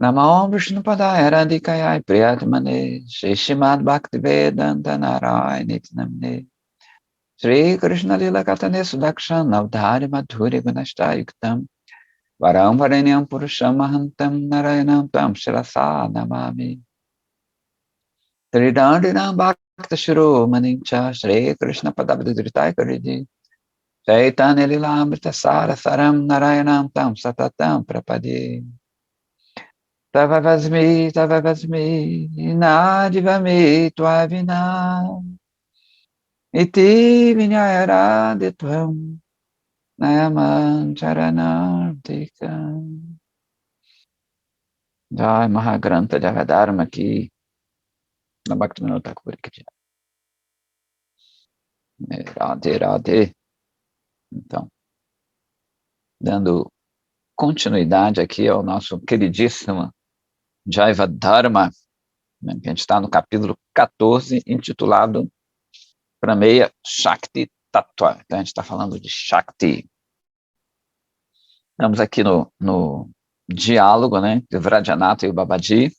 Namo Vishnupadaya Radhikaya Priyatmane Shri Srimad Bhaktivedanta Narayana Namne Shri Krishna Lila Katane Sudakshan Navdhari Madhuri Gunashtayuktam Varam Varenyam Purusham Mahantam Narayanam Tam Shirasa Namami Tridandinam Bhakta Shuru Manincha Shri Krishna Padabhidritai Karidi Chaitanya Lila Amrita Sara Saram Narayanam Tam Satatam Prapadi Tavavasmi, Nadivami, Tuavina, Iti Vinyayaraditvam, Nayaman Charanardikam. Jai Mahagranta Javadharma aqui, na Bhaktivinoda Thakur aqui. Radhe, Radhe. Então, dando continuidade aqui ao nosso queridíssimo Jaiva Dharma, né, que a gente está no capítulo 14, intitulado Prameya Shakti Tattva. Então, a gente está falando de Shakti. Estamos aqui no diálogo, né, de Vrajanatha e o Babaji,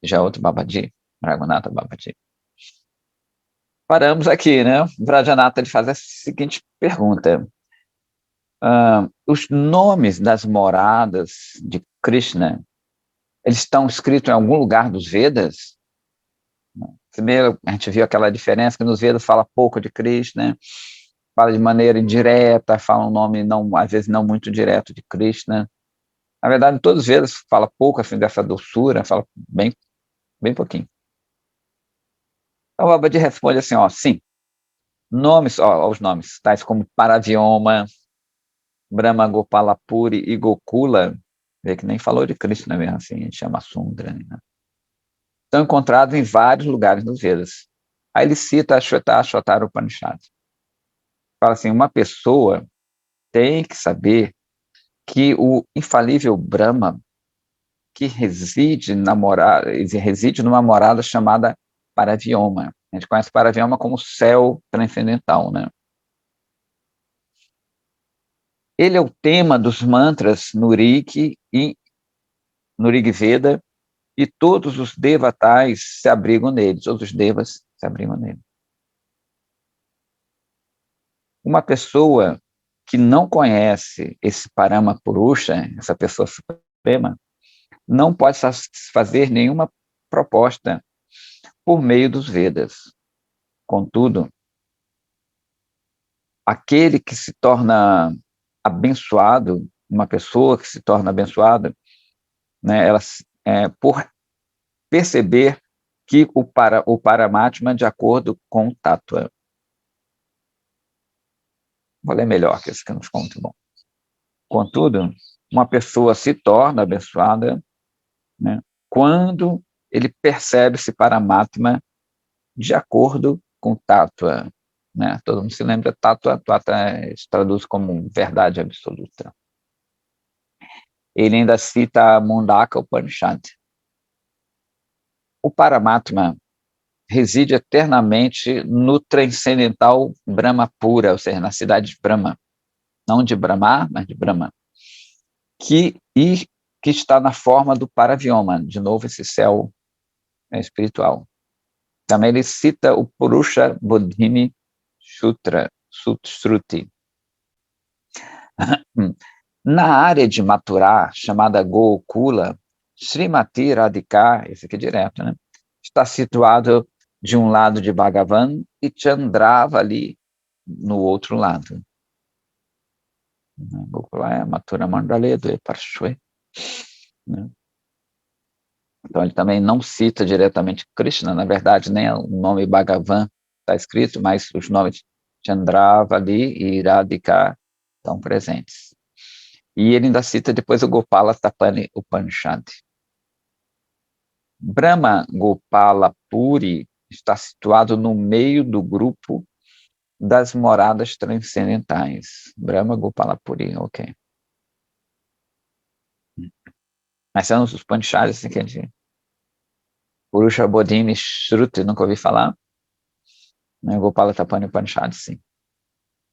já outro Babaji, Raghunatha Babaji. Paramos aqui, né? Vrajanatha ele faz a seguinte pergunta. Os nomes das moradas de Krishna, eles estão escritos em algum lugar dos Vedas? Primeiro, a gente viu aquela diferença que nos Vedas fala pouco de Krishna, fala de maneira indireta, fala um nome, não, às vezes não muito direto de Krishna. Na verdade, em todos os Vedas fala pouco assim, dessa doçura, fala bem pouquinho. Então, o Babaji responde assim, sim, nomes, os nomes, tais como Paravyoma, Brahma, Gopala, Puri e Gokula, vê que nem falou de Krishna mesmo, assim, a gente chama Sundra, né? Estão encontrados em vários lugares nos Vedas. Aí ele cita Ashwatthara Upanishad. Fala assim, uma pessoa tem que saber que o infalível Brahma, que reside numa morada chamada Paravyoma. A gente conhece Paravyoma como céu transcendental, né? Ele é o tema dos mantras no Rig Veda, e todos os devatais se abrigam nele, todos os devas se abrigam nele. Uma pessoa que não conhece esse Parama Purusha, essa pessoa suprema, não pode fazer nenhuma proposta por meio dos Vedas. Contudo, aquele que se torna abençoado, uma pessoa que se torna abençoada, né, ela, por perceber que o Paramatma de acordo com o Tattva. Vou ler melhor, que esse que não ficou muito bom. Contudo, uma pessoa se torna abençoada, né, quando ele percebe esse Paramatma de acordo com o Tattva. Né? Todo mundo se lembra, Tattva se traduz como verdade absoluta. Ele ainda cita Mundaka Upanishad. O Paramatma reside eternamente no transcendental Brahma pura, ou seja, na cidade de Brahma, não de Brahma, mas de Brahma, que está na forma do Paravyoma, de novo esse céu espiritual. Também ele cita o Purusha Bodhini Shruti. Na área de Mathura, chamada Gokula, Srimati Radhika, esse aqui é direto, né, está situado de um lado de Bhagavan e Chandrava ali no outro lado. Gokula é Mathura Mandale do Parshwe. Né? Então ele também não cita diretamente Krishna, na verdade nem o nome Bhagavan está escrito, mas os nomes Chandrava ali e Radhika estão presentes. E ele ainda cita depois o Gopala Tapani Upanishad. Brahma Gopala Puri está situado no meio do grupo das moradas transcendentais. Brahma Gopala Puri, ok. Mas são os Upanishads, assim, que a gente... Purusha Bodhini Shruti, nunca ouvi falar. Né? Gopala Tapani Upanishad, sim.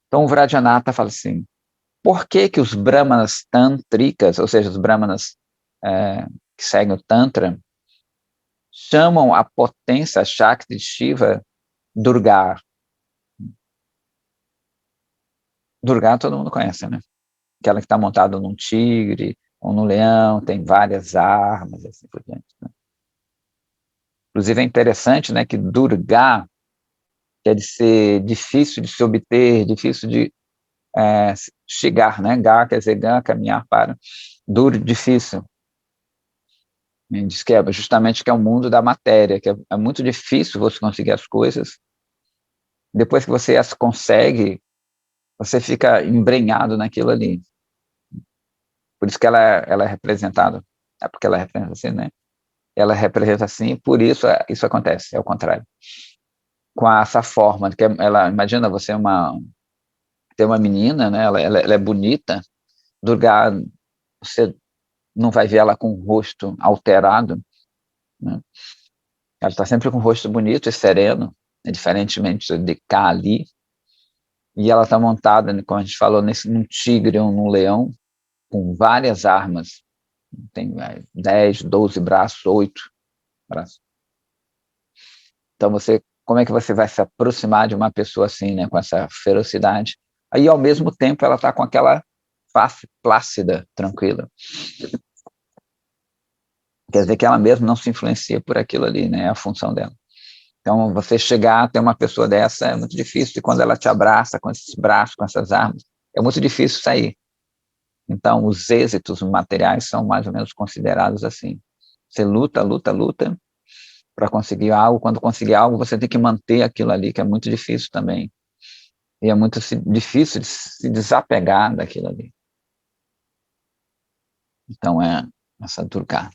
Então o Vrajanatha fala assim, por que os brahmanas tantricas, ou seja, os brahmanas que seguem o Tantra, chamam a potência Shakti de Shiva Durga. Durga todo mundo conhece, né? Aquela que está montada num tigre ou num leão, tem várias armas, assim por diante. Né? Inclusive é interessante, né, que Durga quer ser difícil de se obter, difícil de chegar, né? Ga quer dizer gan, caminhar para. Duro, difícil. Diz que é justamente que é o mundo da matéria, que é muito difícil você conseguir as coisas. Depois que você as consegue, você fica embrenhado naquilo ali. Por isso que ela é representada, é porque ela representa assim, né? Ela representa assim, por isso isso acontece, é o contrário. Com essa forma, que ela, imagina você tem uma menina, né? Ela é bonita, Durga, você não vai ver ela com o rosto alterado, né? Ela está sempre com o rosto bonito e sereno, né? Diferentemente de Kali, e ela está montada, como a gente falou, num tigre ou num leão, com várias armas, tem 10, 12 braços, 8 braços. Então, como é que você vai se aproximar de uma pessoa assim, né, com essa ferocidade? Aí, ao mesmo tempo, ela está com aquela face plácida, tranquila. Quer dizer que ela mesma não se influencia por aquilo ali, né, é a função dela. Então, você chegar a ter uma pessoa dessa é muito difícil, e quando ela te abraça com esses braços, com essas armas, é muito difícil sair. Então, os êxitos materiais são mais ou menos considerados assim. Você luta, luta, luta para conseguir algo. Quando conseguir algo, você tem que manter aquilo ali, que é muito difícil também. E é muito difícil de se desapegar daquilo ali. Então, é essa Durga.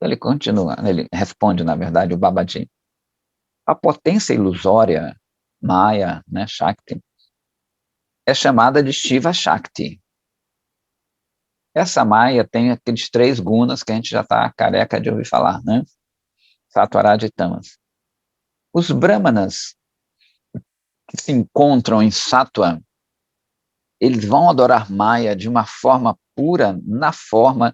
Ele continua, ele responde, na verdade, o Babaji. A potência ilusória, Maya, né, Shakti, é chamada de Shiva Shakti. Essa Maya tem aqueles 3 gunas que a gente já está careca de ouvir falar, né? Sattva, Raja e Tamas. Os Brahmanas que se encontram em Sattva, eles vão adorar Maya de uma forma pura, na forma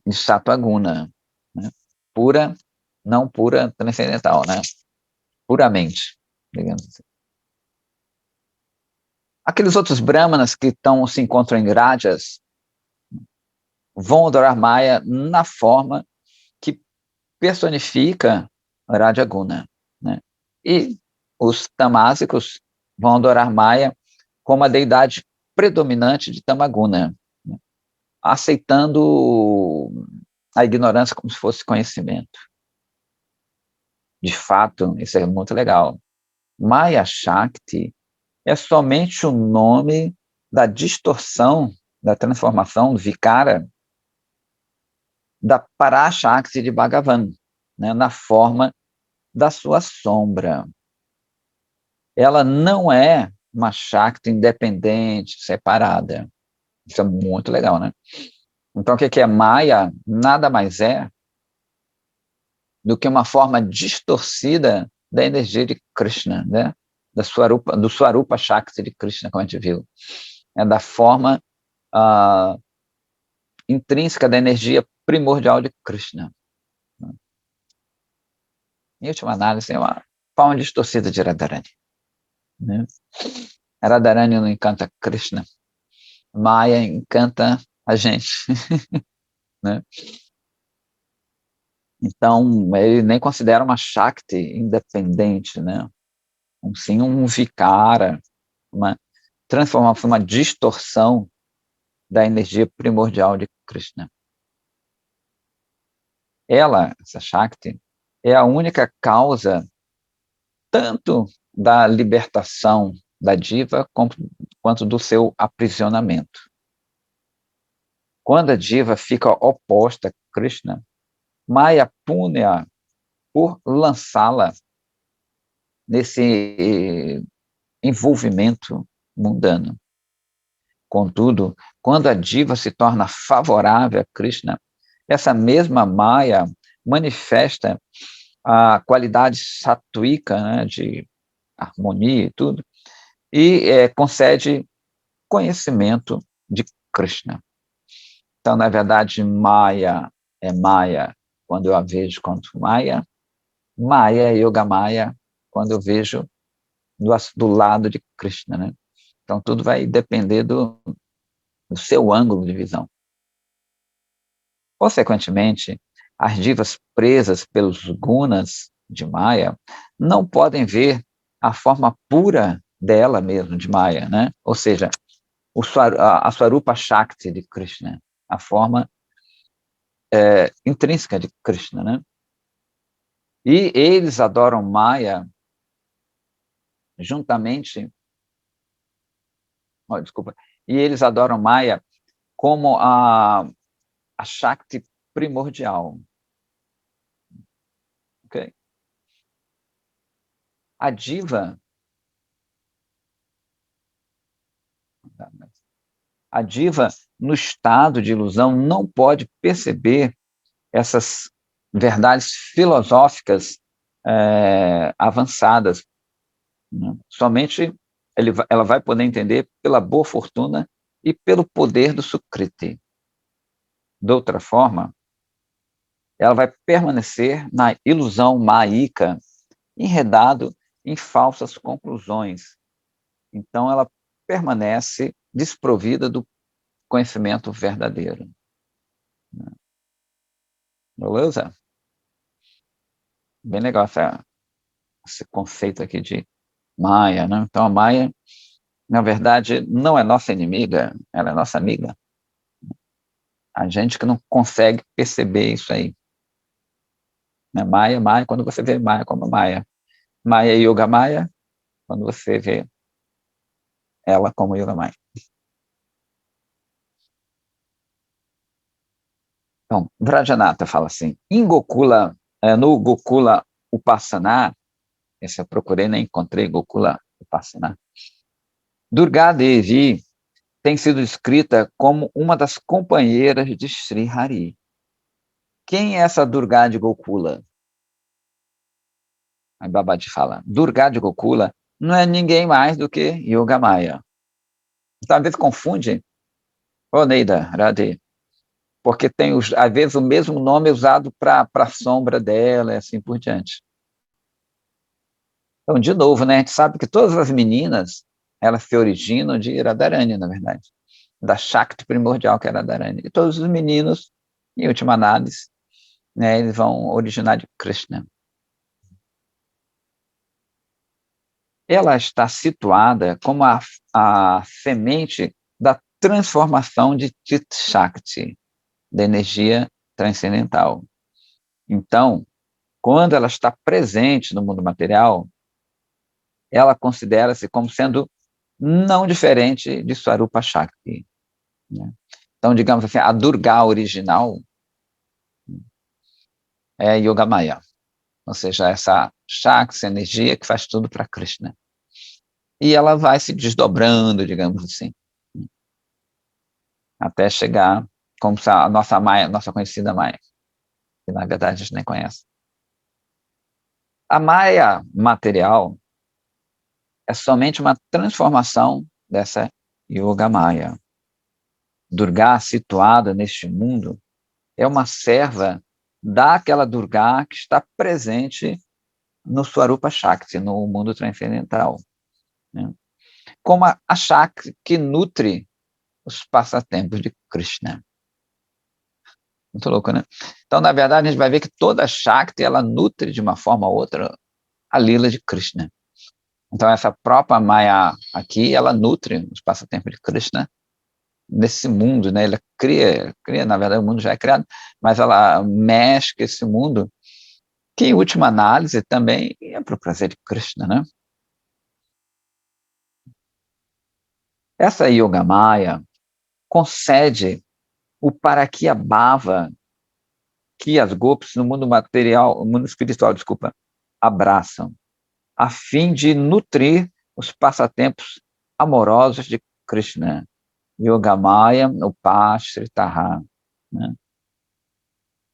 de Sattva Guna, né? Pura, não pura transcendental, né? Puramente, digamos assim. Aqueles outros Brahmanas que se encontram em Rajas vão adorar Maya na forma que personifica Rajaguna, né? E os tamásicos vão adorar Maya como a deidade predominante de Tamaguna, né? Aceitando a ignorância como se fosse conhecimento. De fato, isso é muito legal. Maya Shakti é somente o nome da distorção, da transformação do Vikara da Parashakti de Bhagavan, né, na forma da sua sombra. Ela não é uma Shakti independente, separada. Isso é muito legal, né? Então, o que é Maya? Nada mais é do que uma forma distorcida da energia de Krishna, né? Do Swarupa Shakti de Krishna, como a gente viu. É da forma intrínseca da energia primordial de Krishna. Em última análise, é uma forma distorcida de Radharani, né? Radharani não encanta Krishna, Maya encanta a gente, né? Então, ele nem considera uma Shakti independente, né? Sim, um Vikara, uma transformação, uma distorção da energia primordial de Krishna. Ela, essa Shakti, é a única causa tanto da libertação da diva quanto do seu aprisionamento. Quando a diva fica oposta a Krishna, Maya pune-a por lançá-la nesse envolvimento mundano. Contudo, quando a diva se torna favorável a Krishna, essa mesma Maya manifesta a qualidade satúica, né, de harmonia e tudo, e concede conhecimento de Krishna. Então, na verdade, Maya é Maya quando eu a vejo quanto Maya, Maya é Yoga Maya quando eu vejo do lado de Krishna, né? Então, tudo vai depender do seu ângulo de visão. Consequentemente, as divas presas pelos gunas de Maya não podem ver a forma pura dela mesmo, de Maya, né? Ou seja, a Swarupa Shakti de Krishna, a forma intrínseca de Krishna, né? E eles adoram Maya juntamente, desculpa, e eles adoram Maya como a Shakti primordial, ok? A diva, no estado de ilusão, não pode perceber essas verdades filosóficas avançadas, né? Somente ela vai poder entender pela boa fortuna e pelo poder do Sukriti. De outra forma, ela vai permanecer na ilusão máica, enredado em falsas conclusões. Então, ela permanece desprovida do conhecimento verdadeiro. Beleza? Bem legal esse conceito aqui de Maia, né? Então, a Maia, na verdade, não é nossa inimiga, ela é nossa amiga. A gente que não consegue perceber isso aí. Né? Maia, quando você vê Maia como Maia. Maia Yoga Maia, quando você vê ela como Yoga Maia. Então, Vrajanata fala assim, no Gokula Upasana, esse eu procurei, nem encontrei Gokula Upasana, Durga Devi tem sido escrita como uma das companheiras de Sri Hari. Quem é essa Durga de Gokula? Aí Babaji fala, Durga de Gokula não é ninguém mais do que Yoga Maya. Então, às vezes confunde, Neida, Radhe, porque tem, às vezes, o mesmo nome usado para a sombra dela e assim por diante. Então, de novo, né, a gente sabe que todas as meninas, elas se originam de Radharani, na verdade, da Shakti primordial, que é Radharani. E todos os meninos, em última análise, né, eles vão originar de Krishna. Ela está situada como a semente da transformação de Chit Shakti, da energia transcendental. Então, quando ela está presente no mundo material, ela considera-se como sendo não diferente de Swarupa Shakti, né? Então, digamos assim, a Durga original é Yoga Maya, ou seja, essa Shakti, essa energia que faz tudo para Krishna. E ela vai se desdobrando, digamos assim, até chegar como a nossa Maya, nossa conhecida Maya, que na verdade a gente nem conhece. A Maya material é somente uma transformação dessa Yoga Maya. Durga, situada neste mundo, é uma serva daquela Durga que está presente no Swarupa Shakti, no mundo transcendental, né? Como a Shakti que nutre os passatempos de Krishna. Muito louco, né? Então, na verdade, a gente vai ver que toda Shakti, ela nutre de uma forma ou outra a lila de Krishna. Então, essa própria Maya aqui, ela nutre os passatempos de Krishna nesse mundo, né? Ela cria, na verdade, o mundo já é criado, mas ela mexe com esse mundo, que, em última análise, também é para o prazer de Krishna, né? Essa Yoga Maya concede o Parakyabhava que as gopis no mundo material, no mundo espiritual, desculpa, abraçam, a fim de nutrir os passatempos amorosos de Krishna. Yogamaya Upashritaha, né?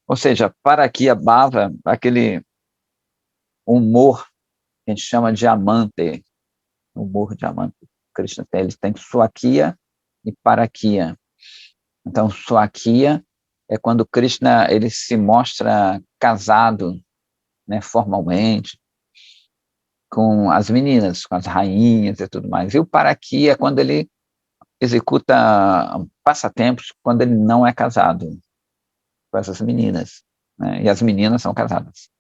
Ou seja, Parakyabhava, aquele humor que a gente chama de amante, humor diamante. Krishna tem, eles têm Swakya e Parakya. Então, Swakiya é quando Krishna ele se mostra casado, né, formalmente, com as meninas, com as rainhas e tudo mais. E o Parakia é quando ele executa passatempos quando ele não é casado com essas meninas, né, e as meninas são casadas.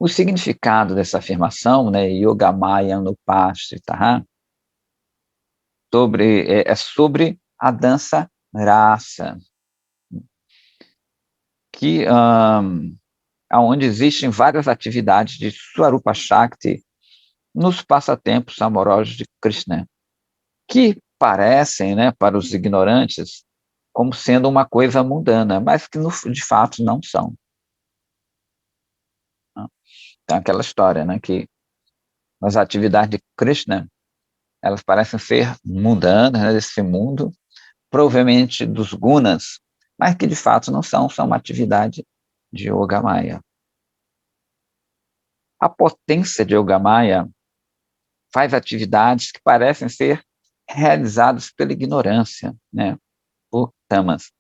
O significado dessa afirmação, né, Yogamaya Anupashitaha, é sobre a dança rasa, que onde existem várias atividades de Swarupa Shakti nos passatempos amorosos de Krishna, que parecem, né, para os ignorantes, como sendo uma coisa mundana, mas que de fato não são. Tem aquela história, né, que as atividades de Krishna, elas parecem ser mundanas, né, desse mundo, provavelmente dos gunas, mas que de fato não são, são uma atividade de Yogamaya. A potência de Yogamaya faz atividades que parecem ser realizadas pela ignorância, né, por tamas.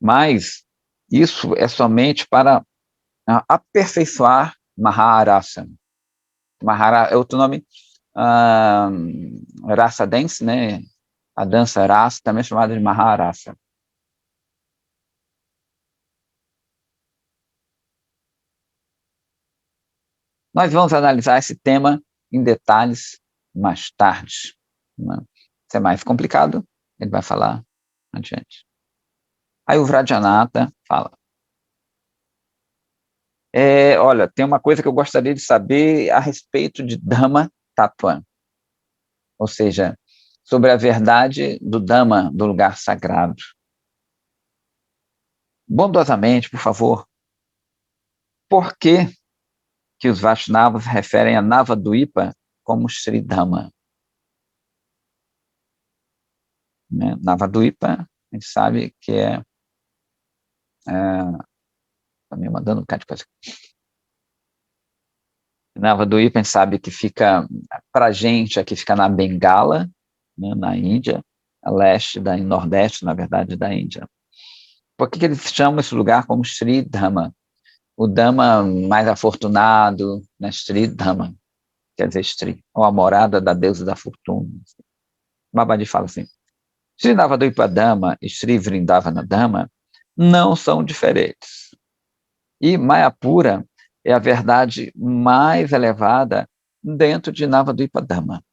Mas isso é somente para aperfeiçoar Maharasa. Mahara é outro nome, Rasa Dance, né? A dança rasa também é chamada de Maharasa. Nós vamos analisar esse tema em detalhes mais tarde, né? Se é mais complicado, ele vai falar adiante. Aí o Vrajanatha fala: olha, tem uma coisa que eu gostaria de saber a respeito de Dhamma Tattva, ou seja, sobre a verdade do Dhamma, do lugar sagrado. Bondosamente, por favor, por que os Vaishnavas referem a Navadvipa como Sri Dhamma? Né? Navadvipa, a gente sabe que tá me mandando um bocado de coisa. Navadvipa, a gente sabe que fica, para a gente, aqui fica na Bengala, né, na Índia, a leste, nordeste, na verdade, da Índia. Por que eles chamam esse lugar como Sri Dhamma? O Dhamma mais afortunado, né, Sri Dhamma, quer dizer Sri, ou a morada da deusa da fortuna. Babadi fala assim: Sri Navadvipa Dhamma e Sri Vrindavana Dhamma não são diferentes. E Mayapura é a verdade mais elevada dentro de Navadvipa Dhamma.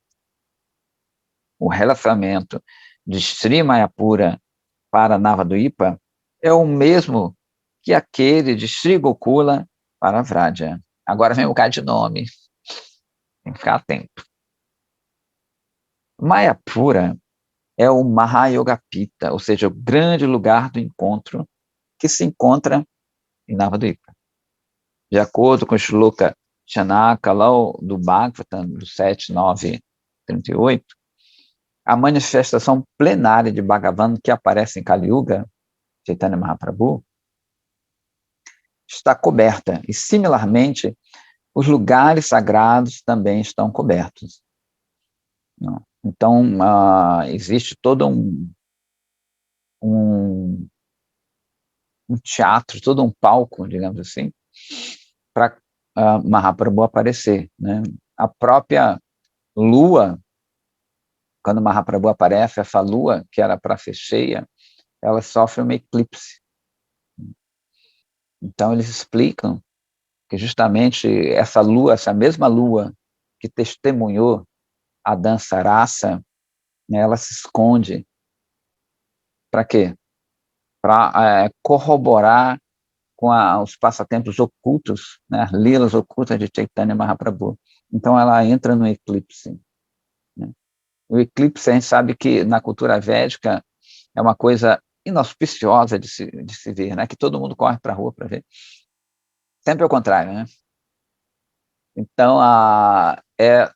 O relacionamento de Sri Mayapura para Navadvipa é o mesmo que aquele de Sri Gokula para Vraja. Agora vem um bocado de nome, tem que ficar atento. Mayapura é o Mahayogapita, ou seja, o grande lugar do encontro que se encontra em Navadvipa. De acordo com o Shloka Chanaka, lá do Bhagavatam, do 7.9.38, a manifestação plenária de Bhagavan que aparece em Kali Yuga, Chaitanya Mahaprabhu, está coberta, e similarmente, os lugares sagrados também estão cobertos. Então, existe todo um teatro, todo um palco, digamos assim, para Mahaprabhu aparecer, né? A própria lua, quando Mahaprabhu aparece, essa lua que era para ser cheia, ela sofre um eclipse. Então eles explicam que justamente essa lua, essa mesma lua que testemunhou a dança rasa, né, ela se esconde. Para quê? Para corroborar com os passatempos ocultos, né, as lilas ocultas de Chaitanya Mahaprabhu. Então ela entra no eclipse. Né? O eclipse, a gente sabe que na cultura védica é uma coisa inauspiciosa de se ver, né? Que todo mundo corre para a rua para ver. Sempre ao contrário, né? Então,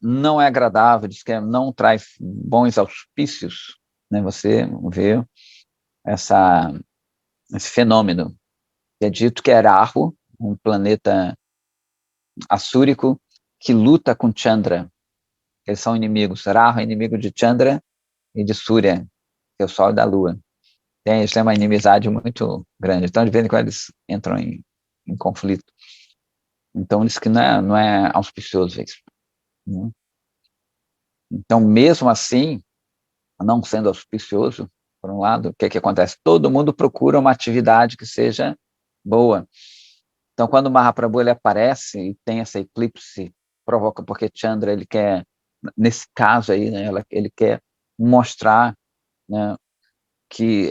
não é agradável, diz que não traz bons auspícios, né? Você vê esse fenômeno. É dito que é Rahu, um planeta assúrico, que luta com Chandra, Eles são inimigos. Rahu é inimigo de Chandra e de Surya, que é o Sol e da Lua. Eles têm uma inimizade muito grande. Então, de vez em quando, eles entram em conflito. Então, isso que não é auspicioso isso. Né? Então, mesmo assim, não sendo auspicioso, por um lado, o que acontece? Todo mundo procura uma atividade que seja boa. Então, quando o Mahaprabhu ele aparece e tem essa eclipse, provoca porque Chandra, ele quer, nesse caso aí, né, ele quer mostrar, né, que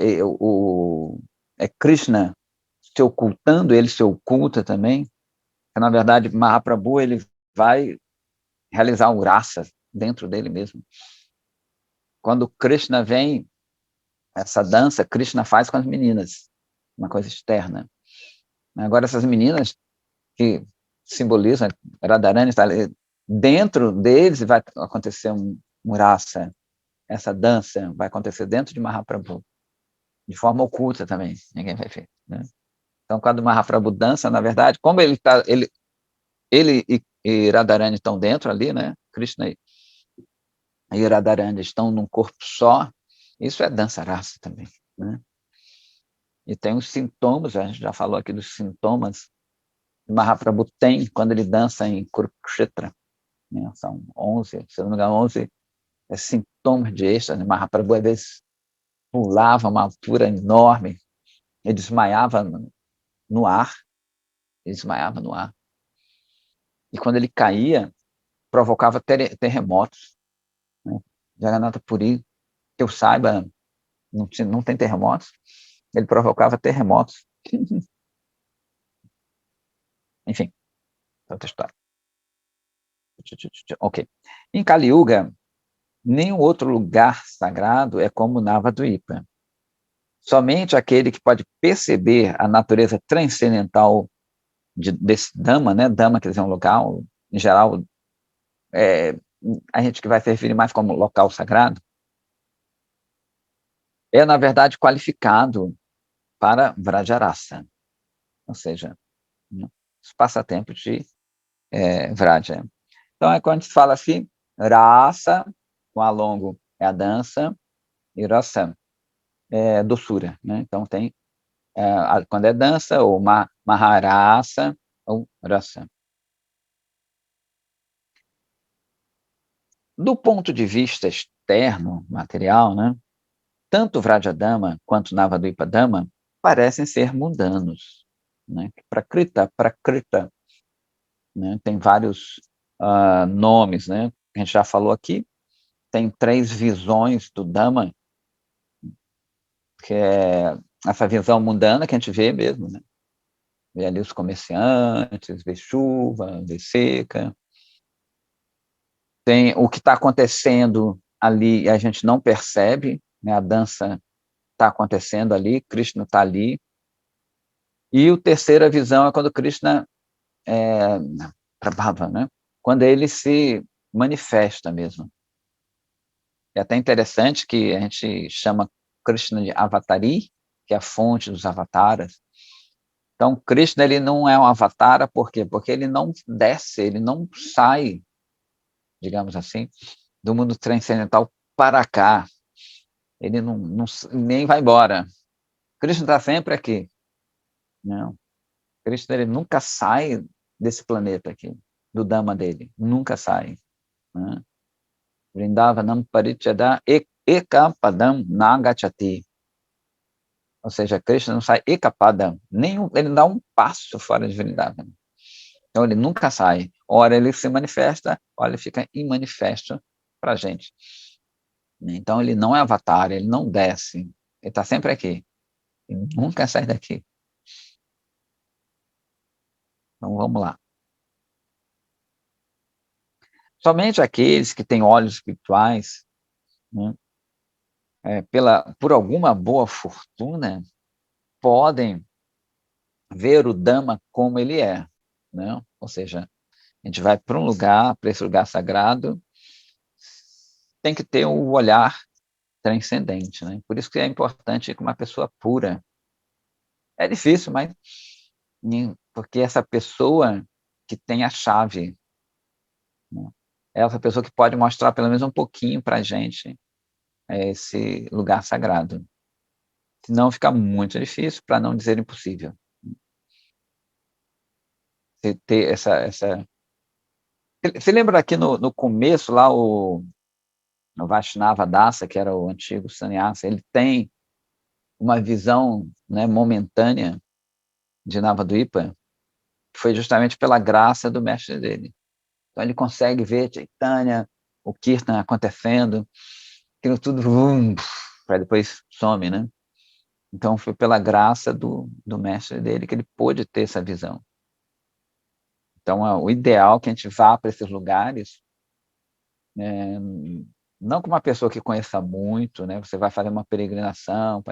é Krishna se ocultando, ele se oculta também, que, na verdade, Mahaprabhu ele vai realizar um rasa dentro dele mesmo. Quando Krishna vem, essa dança, Krishna faz com as meninas, uma coisa externa. Agora, essas meninas que simbolizam, Radharani está ali, dentro deles vai acontecer um rasa, essa dança vai acontecer dentro de Mahaprabhu, de forma oculta também, ninguém vai ver. Né? Então, quando Mahaprabhu dança, na verdade, como ele e Radharani estão dentro ali, né? Krishna e Radharani estão num corpo só, isso é dança rasa também, né? E tem os sintomas, a gente já falou aqui dos sintomas que Mahaprabhu tem quando ele dança em Kurukshetra, né? São 11, se não me engano, 11 sintomas de êxtase. Mahaprabhu, às vezes, pulava uma altura enorme, ele desmaiava no ar, ele desmaiava no ar. E quando ele caía, provocava terremotos. Né? Jagannatha Puri, que eu saiba, não tem terremotos, ele provocava terremotos. Enfim, outra história. Ok. Em Kali Yuga, nenhum outro lugar sagrado é como Navadvipa. Somente aquele que pode perceber a natureza transcendental desse Dhamma, né? Dhamma quer dizer um local, em geral, a gente que vai se referir mais como local sagrado, é, na verdade, qualificado para Vrajarasa, ou seja, né, os passatempos de Vraja. Então, quando a gente fala assim, rasa, com a longo, é a dança, e rasa é doçura. Né? Então, tem, quando é dança, ou maharasa, ou rasa. Do ponto de vista externo, material, né, tanto Vrajadama quanto Navadvipadama parecem ser mundanos. Né? Prakrita, né? Tem vários nomes, né? A gente já falou aqui, tem 3 visões do Dhamma, que é essa visão mundana que a gente vê mesmo, né? Vê ali os comerciantes, vê chuva, vê seca. Tem o que está acontecendo ali e a gente não percebe, né? A dança está acontecendo ali, Krishna está ali. E a terceira visão é quando Krishna Prabhava, né? Quando ele se manifesta mesmo. É até interessante que a gente chama Krishna de Avatari, que é a fonte dos avataras. Então, Krishna ele não é um avatara, por quê? Porque ele não desce, ele não sai, digamos assim, do mundo transcendental para cá. Ele não nem vai embora. Krishna está sempre aqui. Não. Krishna ele nunca sai desse planeta aqui, do Dhamma dele. Nunca sai. Né? Vrindavanam parityada ekapadam nagachati. Ou seja, Krishna não sai ekapadam, ele não dá um passo fora de Vrindavan. Então ele nunca sai. Ora ele se manifesta, ora ele fica imanifesto para a gente. Então ele não é avatar, ele não desce, ele está sempre aqui. Ele nunca sai daqui. Então vamos lá. Somente aqueles que têm olhos espirituais, né, por alguma boa fortuna, podem ver o Dhamma como ele é. Né? Ou seja, a gente vai para um lugar, para esse lugar sagrado, tem que ter um olhar transcendente. Né? Por isso que é importante ir com uma pessoa pura. É difícil, mas porque essa pessoa que tem a chave, né? é essa pessoa que pode mostrar pelo menos um pouquinho para a gente esse lugar sagrado. Senão fica muito difícil, para não dizer impossível. Você ter essa. Você lembra aqui no começo, lá, o Vaishnava Dasa, que era o antigo sannyasa, ele tem uma visão, né, momentânea de Navadvipa, que foi justamente pela graça do mestre dele. Então ele consegue ver Chaitanya, o Kirtan acontecendo, aquilo tudo, para depois some, né? Então foi pela graça do mestre dele que ele pôde ter essa visão. Então o ideal é que a gente vá para esses lugares, não com uma pessoa que conheça muito, né? Você vai fazer uma peregrinação,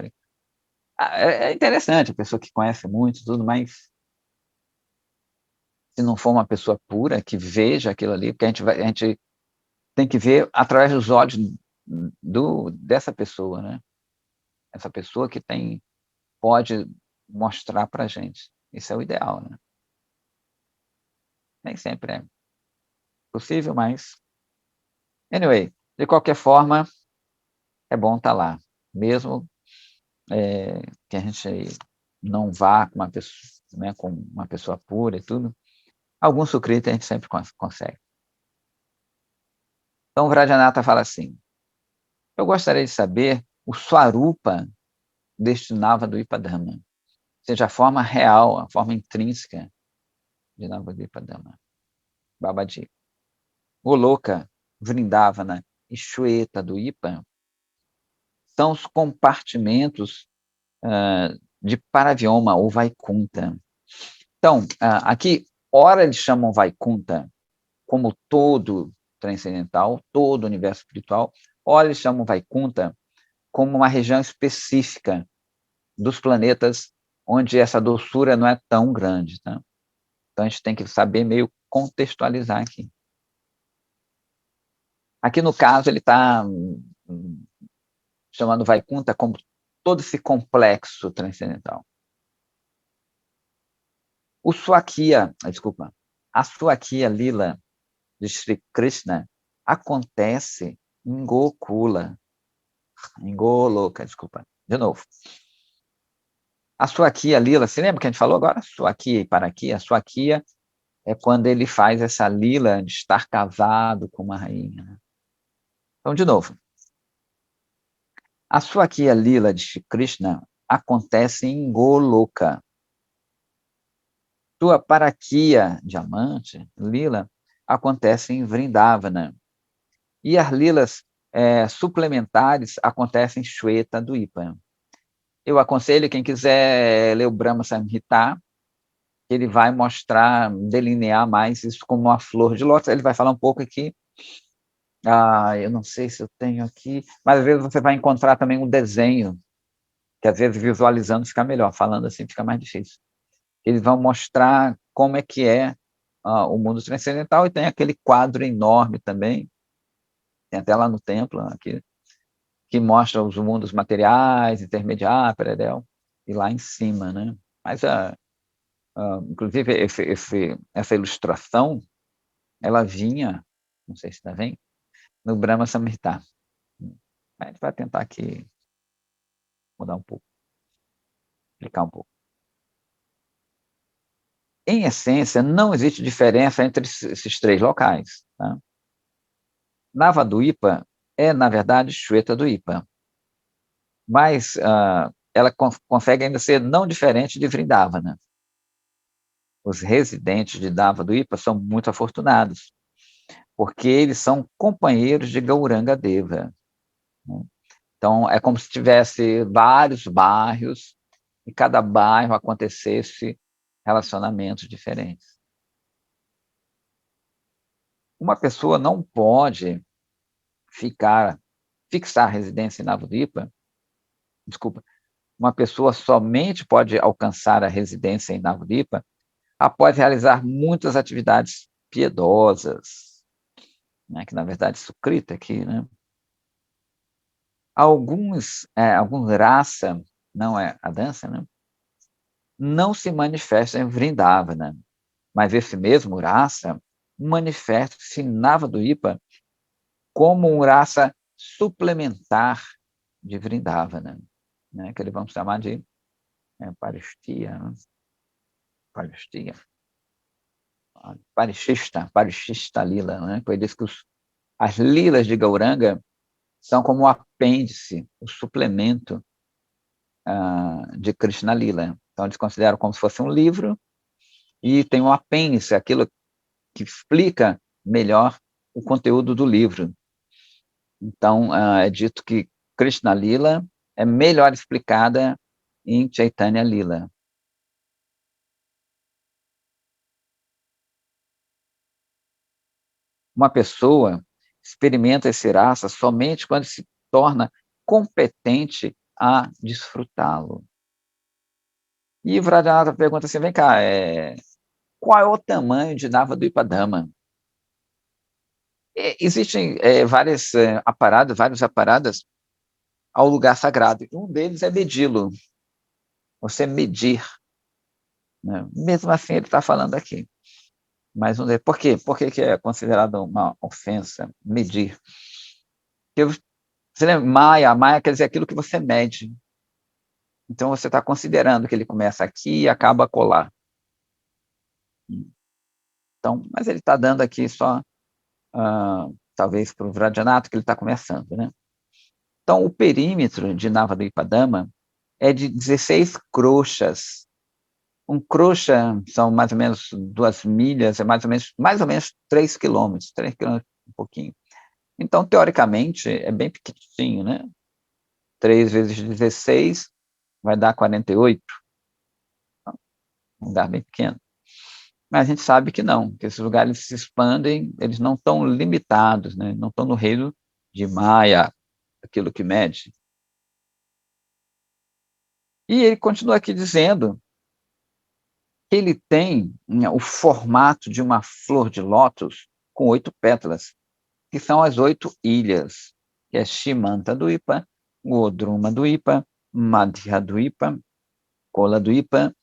é interessante a pessoa que conhece muito, tudo, mas se não for uma pessoa pura que veja aquilo ali, porque a gente tem que ver através dos olhos dessa pessoa, né? Essa pessoa que pode mostrar para a gente. Isso é o ideal, né? Nem sempre é possível, mas anyway, de qualquer forma, é bom estar lá, mesmo que a gente não vá com uma pessoa, né, com uma pessoa pura e tudo. Algum sucrita a gente sempre consegue. Então, o Vrajanatha fala assim: eu gostaria de saber o Swarupa deste Navadvipa-dhamma, ou seja, a forma real, a forma intrínseca de Navadvipa-dhamma. Babaji. Goloka, Vrindavana e Shweta-dvipa são os compartimentos de Paravyoma, ou Vaikunta. Então, aqui, ora eles chamam Vaikunta como todo transcendental, todo universo espiritual, ora eles chamam Vaikunta como uma região específica dos planetas onde essa doçura não é tão grande. Tá? Então, a gente tem que saber meio contextualizar aqui. Aqui, no caso, ele está chamando Vaikunta como todo esse complexo transcendental. A Swakya Lila de Sri Krishna acontece em Gokula, em Goloka, de novo. A Swakya Lila, você lembra que a gente falou agora? Swakya e Parakya. A Swakya é quando ele faz essa lila de estar casado com uma rainha. Né? Então, de novo. A Swakya Lila de Sri Krishna acontece em Goloka. Sua Parakya, diamante, lila, acontece em Vrindavana. E as lilas suplementares acontecem em Shweta-dvipa. Eu aconselho quem quiser ler o Brahma Samhita, ele vai mostrar, delinear mais isso como uma flor de lótus. Ele vai falar um pouco aqui. Eu não sei se eu tenho aqui, mas às vezes você vai encontrar também um desenho, que às vezes visualizando fica melhor, falando assim fica mais difícil. Eles vão mostrar como é que é o mundo transcendental, e tem aquele quadro enorme também, tem até lá no templo, aqui, que mostra os mundos materiais, intermediário, peredel, e lá em cima, né? Mas, inclusive, essa ilustração, ela vinha, não sei se está vendo, no Brahma Samhita. A gente vai tentar aqui mudar um pouco, explicar um pouco. Em essência, não existe diferença entre esses três locais. Tá? Navadvipa é, na verdade, Shweta-dvipa, mas ela consegue ainda ser não diferente de Vrindavana. Os residentes de Navadvipa são muito afortunados, porque eles são companheiros de Gauranga Deva. Né? Então, é como se tivesse vários bairros, e cada bairro acontecesse relacionamentos diferentes. Uma pessoa não pode fixar residência em Navadvipa, uma pessoa somente pode alcançar a residência em Navadvipa após realizar muitas atividades piedosas, né, que na verdade sukrita aqui, né? Alguns raça, não é a dança, né? Não se manifesta em Vrindavana, mas esse mesmo raça manifesta-se Navaduipa como uma raça suplementar de Vrindavana, né, que eles vão chamar de Parishtiya, Parishista Lila, né? Pois diz que as lilas de Gauranga são como o apêndice, o suplemento de Krishna Lila. Então, eles consideram como se fosse um livro e tem um apêndice, aquilo que explica melhor o conteúdo do livro. Então, é dito que Krishna Lila é melhor explicada em Chaitanya Lila. Uma pessoa experimenta esse rasa somente quando se torna competente a desfrutá-lo. E Vrajanatha pergunta assim, vem cá, qual é o tamanho de Navadvipa Dhamma? Existem várias vários aparadas ao lugar sagrado. Um deles é medi-lo, você medir. Né? Mesmo assim, ele está falando aqui. Mas por quê? Por que é considerado uma ofensa medir? Porque você lembra, Maya quer dizer aquilo que você mede. Então, você está considerando que ele começa aqui e acaba colar. Então, mas ele está dando aqui só, talvez, para o Vrajanato, que ele está começando. Né? Então, o perímetro de Navadvipa Dhamma é de 16 crochas. Um crocha são mais ou menos 2 milhas, é mais ou menos 3 quilômetros, um pouquinho. Então, teoricamente, é bem pequenininho, né? 3 vezes 16 vai dar 48. Um lugar bem pequeno. Mas a gente sabe que não, que esses lugares se expandem, eles não estão limitados, né? Não estão no reino de Maya, aquilo que mede. E ele continua aqui dizendo que ele tem o formato de uma flor de lótus com 8 pétalas, que são as 8 ilhas, que é Shimantaduipa, Godrumaduipa, Madhyaduipa, Koladuipa,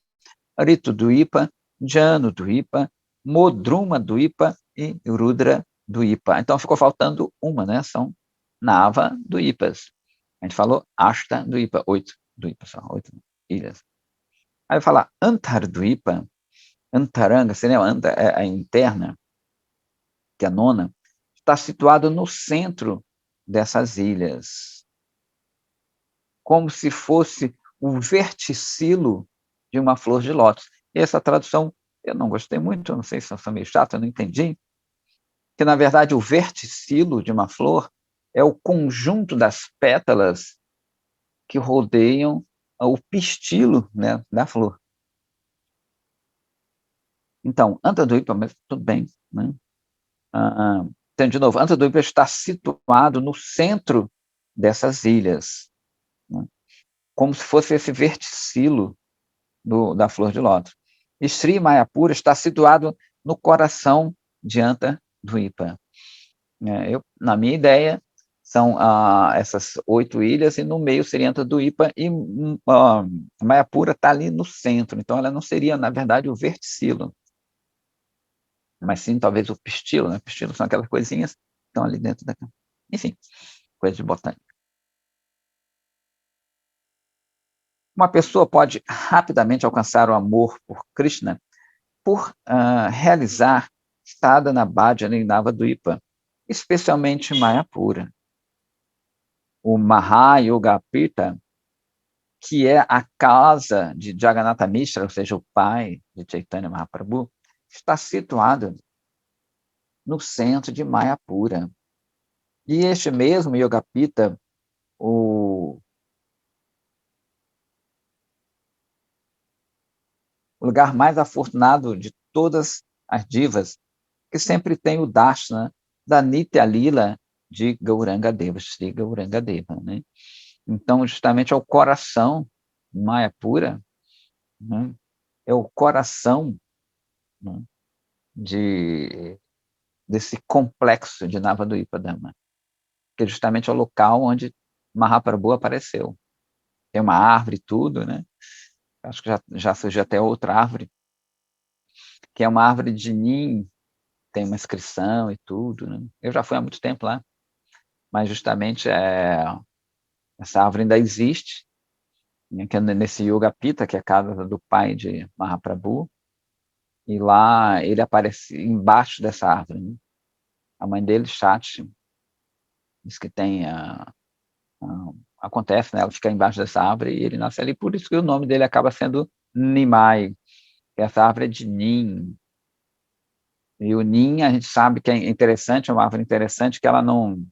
Rituduipa, Januduipa, Modrumaduipa e Rudraduipa. Então ficou faltando uma, né? São Navaduipas. A gente falou Ashtaduipa, 8 duipas, são 8 ilhas. Aí fala Antarduipa, Antaranga, seria a interna, que é a nona, está situado no centro dessas ilhas, como se fosse o verticilo de uma flor de lótus. E essa tradução eu não gostei muito, não sei se eu sou meio chato, eu não entendi, que na verdade o verticilo de uma flor é o conjunto das pétalas que rodeiam o pistilo, né, da flor. Então, Antarduipa, mas tudo bem, né? Então, de novo, Antarduipa está situado no centro dessas ilhas, né? Como se fosse esse verticilo da flor de lótus. E Sri Mayapura está situado no coração de Antarduipa. Na minha ideia, são essas 8 ilhas, e no meio seria Antarduipa, e Mayapura está ali no centro, então ela não seria, na verdade, o verticilo, mas sim talvez o pistilo, né? Pistilo são aquelas coisinhas que estão ali dentro da... Enfim, coisa de botânica. Uma pessoa pode rapidamente alcançar o amor por Krishna por realizar sadhana bhajana em Navadvipa, especialmente em Mayapura. O Mahayogapita, que é a casa de Jagannatha Mishra, ou seja, o pai de Chaitanya Mahaprabhu, está situado no centro de Mayapura. E este mesmo Yogapita, o lugar mais afortunado de todas as divas, que sempre tem o Dashna da Nitya Lila de Gauranga Deva, Sri Gauranga Deva. Né? Então, justamente é o coração, Mayapura, né? É o coração, né, desse complexo de Navadvipa Dhamma, que justamente é o local onde Mahaprabhu apareceu. Tem uma árvore e tudo, né? Acho que já surgiu até outra árvore, que é uma árvore de Nim, tem uma inscrição e tudo, né? Eu já fui há muito tempo lá, mas justamente essa árvore ainda existe, né, que é nesse Yoga Pita, que é a casa do pai de Mahaprabhu, e lá ele aparece embaixo dessa árvore, né? A mãe dele, Shakti, diz que tem acontece, né? Ela fica embaixo dessa árvore e ele nasce ali, por isso que o nome dele acaba sendo Nimai, que essa árvore é de Nim. E o Nim, a gente sabe que é interessante, é uma árvore interessante, que ela não,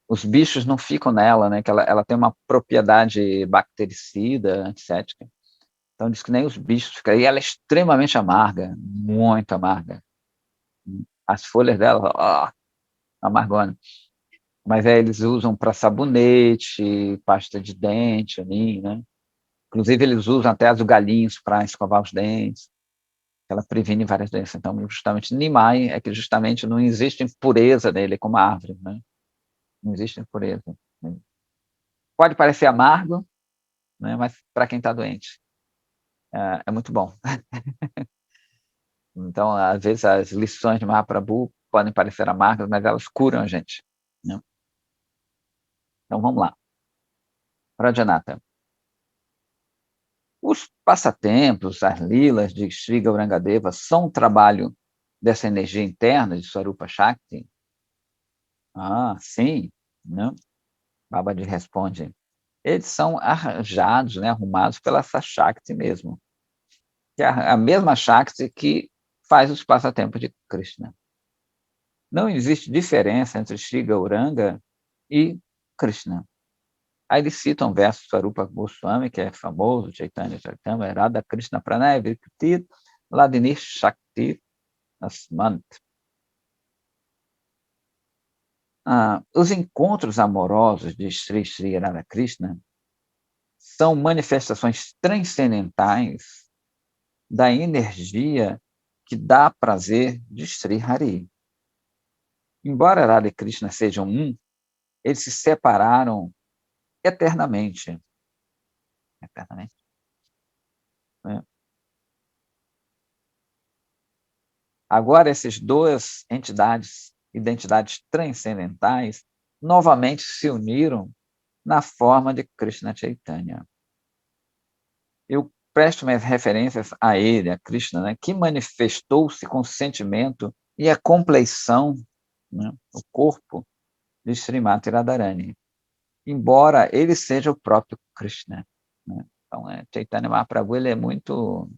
os bichos não ficam nela, né? Que ela tem uma propriedade bactericida, antisséptica. Então diz que nem os bichos ficam. E ela é extremamente amarga, muito amarga. As folhas dela, amargona. Mas eles usam para sabonete, pasta de dente, ali, né? Inclusive eles usam até as galinhos para escovar os dentes. Ela previne várias doenças. Então, justamente, Nimai é que justamente não existe impureza nele como árvore, né? Não existe impureza. Pode parecer amargo, né? Mas para quem está doente, é muito bom. Então, às vezes, as lições de Mahaprabhu podem parecer amargas, mas elas curam a gente, né? Então, vamos lá. Pradyanatha. Os passatempos, as lilas de Sri Gaurangadeva são um trabalho dessa energia interna de Swarupa Shakti? Sim, né? Babaji responde. Eles são arranjados, né, arrumados pela essa Shakti mesmo, que é a mesma Shakti que faz os passatempos de Krishna. Não existe diferença entre Sri Gauranga e Krishna. Aí eles citam um verso de Swarupa Goswami, que é famoso, Chaitanya Charitamrita, Radha Krishna Pranaya Virkti Ladini Shakti Asmant. Os encontros amorosos de Sri Sri Radha Krishna são manifestações transcendentais da energia que dá prazer de Sri Hari. Embora Radha e Krishna sejam um, eles se separaram eternamente. Eternamente. Né? Agora, essas duas identidades transcendentais, novamente se uniram na forma de Krishna Chaitanya. Eu presto minhas referências a ele, a Krishna, né, que manifestou-se com o sentimento e a compleição, né, o corpo de Srimati Radharani, embora ele seja o próprio Krishna. Né? Então, Chaitanya Mahaprabhu ele é muito,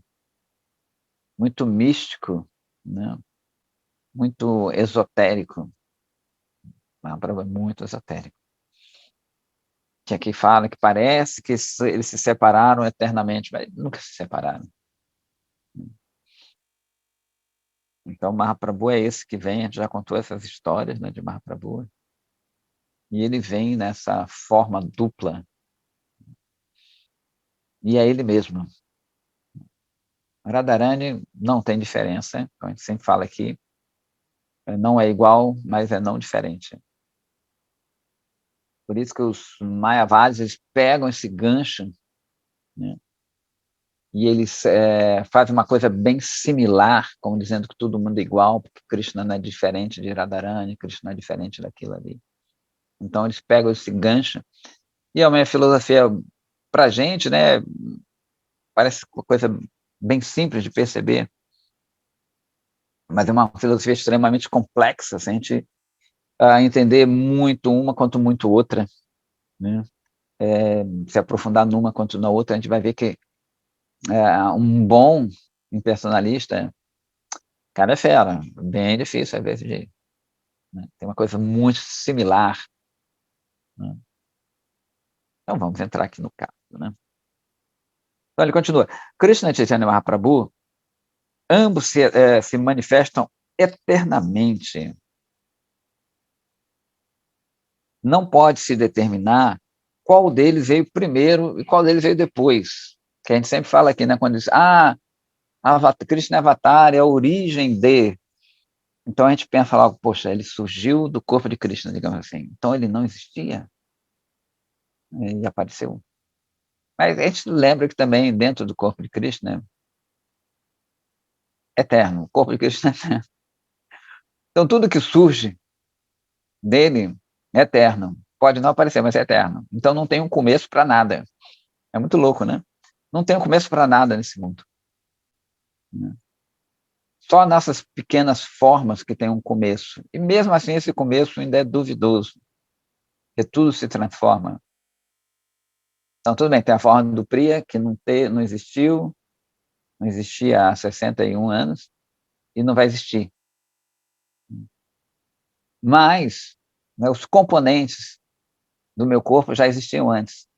muito místico, né? Muito esotérico. Mahaprabhu é muito esotérico. Que aqui fala que parece que eles se separaram eternamente, mas nunca se separaram. Então, Mahaprabhu é esse que vem, a gente já contou essas histórias, né, de Mahaprabhu, e ele vem nessa forma dupla, e é ele mesmo. Radharani não tem diferença, como a gente sempre fala aqui, não é igual, mas é não diferente. Por isso que os Mayavadis pegam esse gancho, né, e eles fazem uma coisa bem similar, como dizendo que todo mundo é igual, porque Krishna não é diferente de Radharani, Krishna não é diferente daquilo ali. Então eles pegam esse gancho, e é uma filosofia para a gente, né, parece uma coisa bem simples de perceber, mas é uma filosofia extremamente complexa, se a gente entender muito uma quanto muito outra, né? Se aprofundar numa quanto na outra, a gente vai ver que um bom impersonalista, cara é fera, bem difícil às vezes de, né? Tem uma coisa muito similar, né? Então vamos entrar aqui no caso, né? Então ele continua, Krishna e Chaitanya Mahaprabhu, ambos se manifestam eternamente. Não pode se determinar qual deles veio primeiro e qual deles veio depois. Que a gente sempre fala aqui, né, quando diz, Krishna é Avatar, é a origem de. Então a gente pensa logo, poxa, ele surgiu do corpo de Krishna, digamos assim. Então ele não existia, ele apareceu. Mas a gente lembra que também dentro do corpo de Krishna eterno, o corpo de Krishna é eterno. Então, tudo que surge dele é eterno. Pode não aparecer, mas é eterno. Então, não tem um começo para nada. É muito louco, né? Não tem um começo para nada nesse mundo. Né? Só nessas pequenas formas que tem um começo. E mesmo assim, esse começo ainda é duvidoso, porque tudo se transforma. Então, tudo bem, tem a forma do Priya, que não existiu, não existia há 61 anos, e não vai existir. Mas, né, os componentes do meu corpo já existiam antes,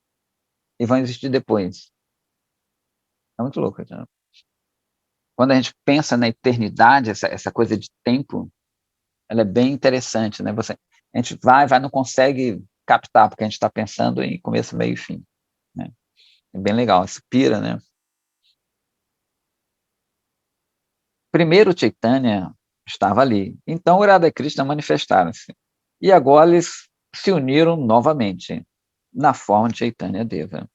e vão existir depois. É muito louco. Né? Quando a gente pensa na eternidade, essa coisa de tempo, ela é bem interessante. Né? A gente vai, não consegue captar, porque a gente está pensando em começo, meio e fim. Né? É bem legal, inspira, né? Primeiro Chaitanya estava ali. Então, o Radha Krishna manifestaram-se. E agora eles se uniram novamente na forma de Chaitanya Deva.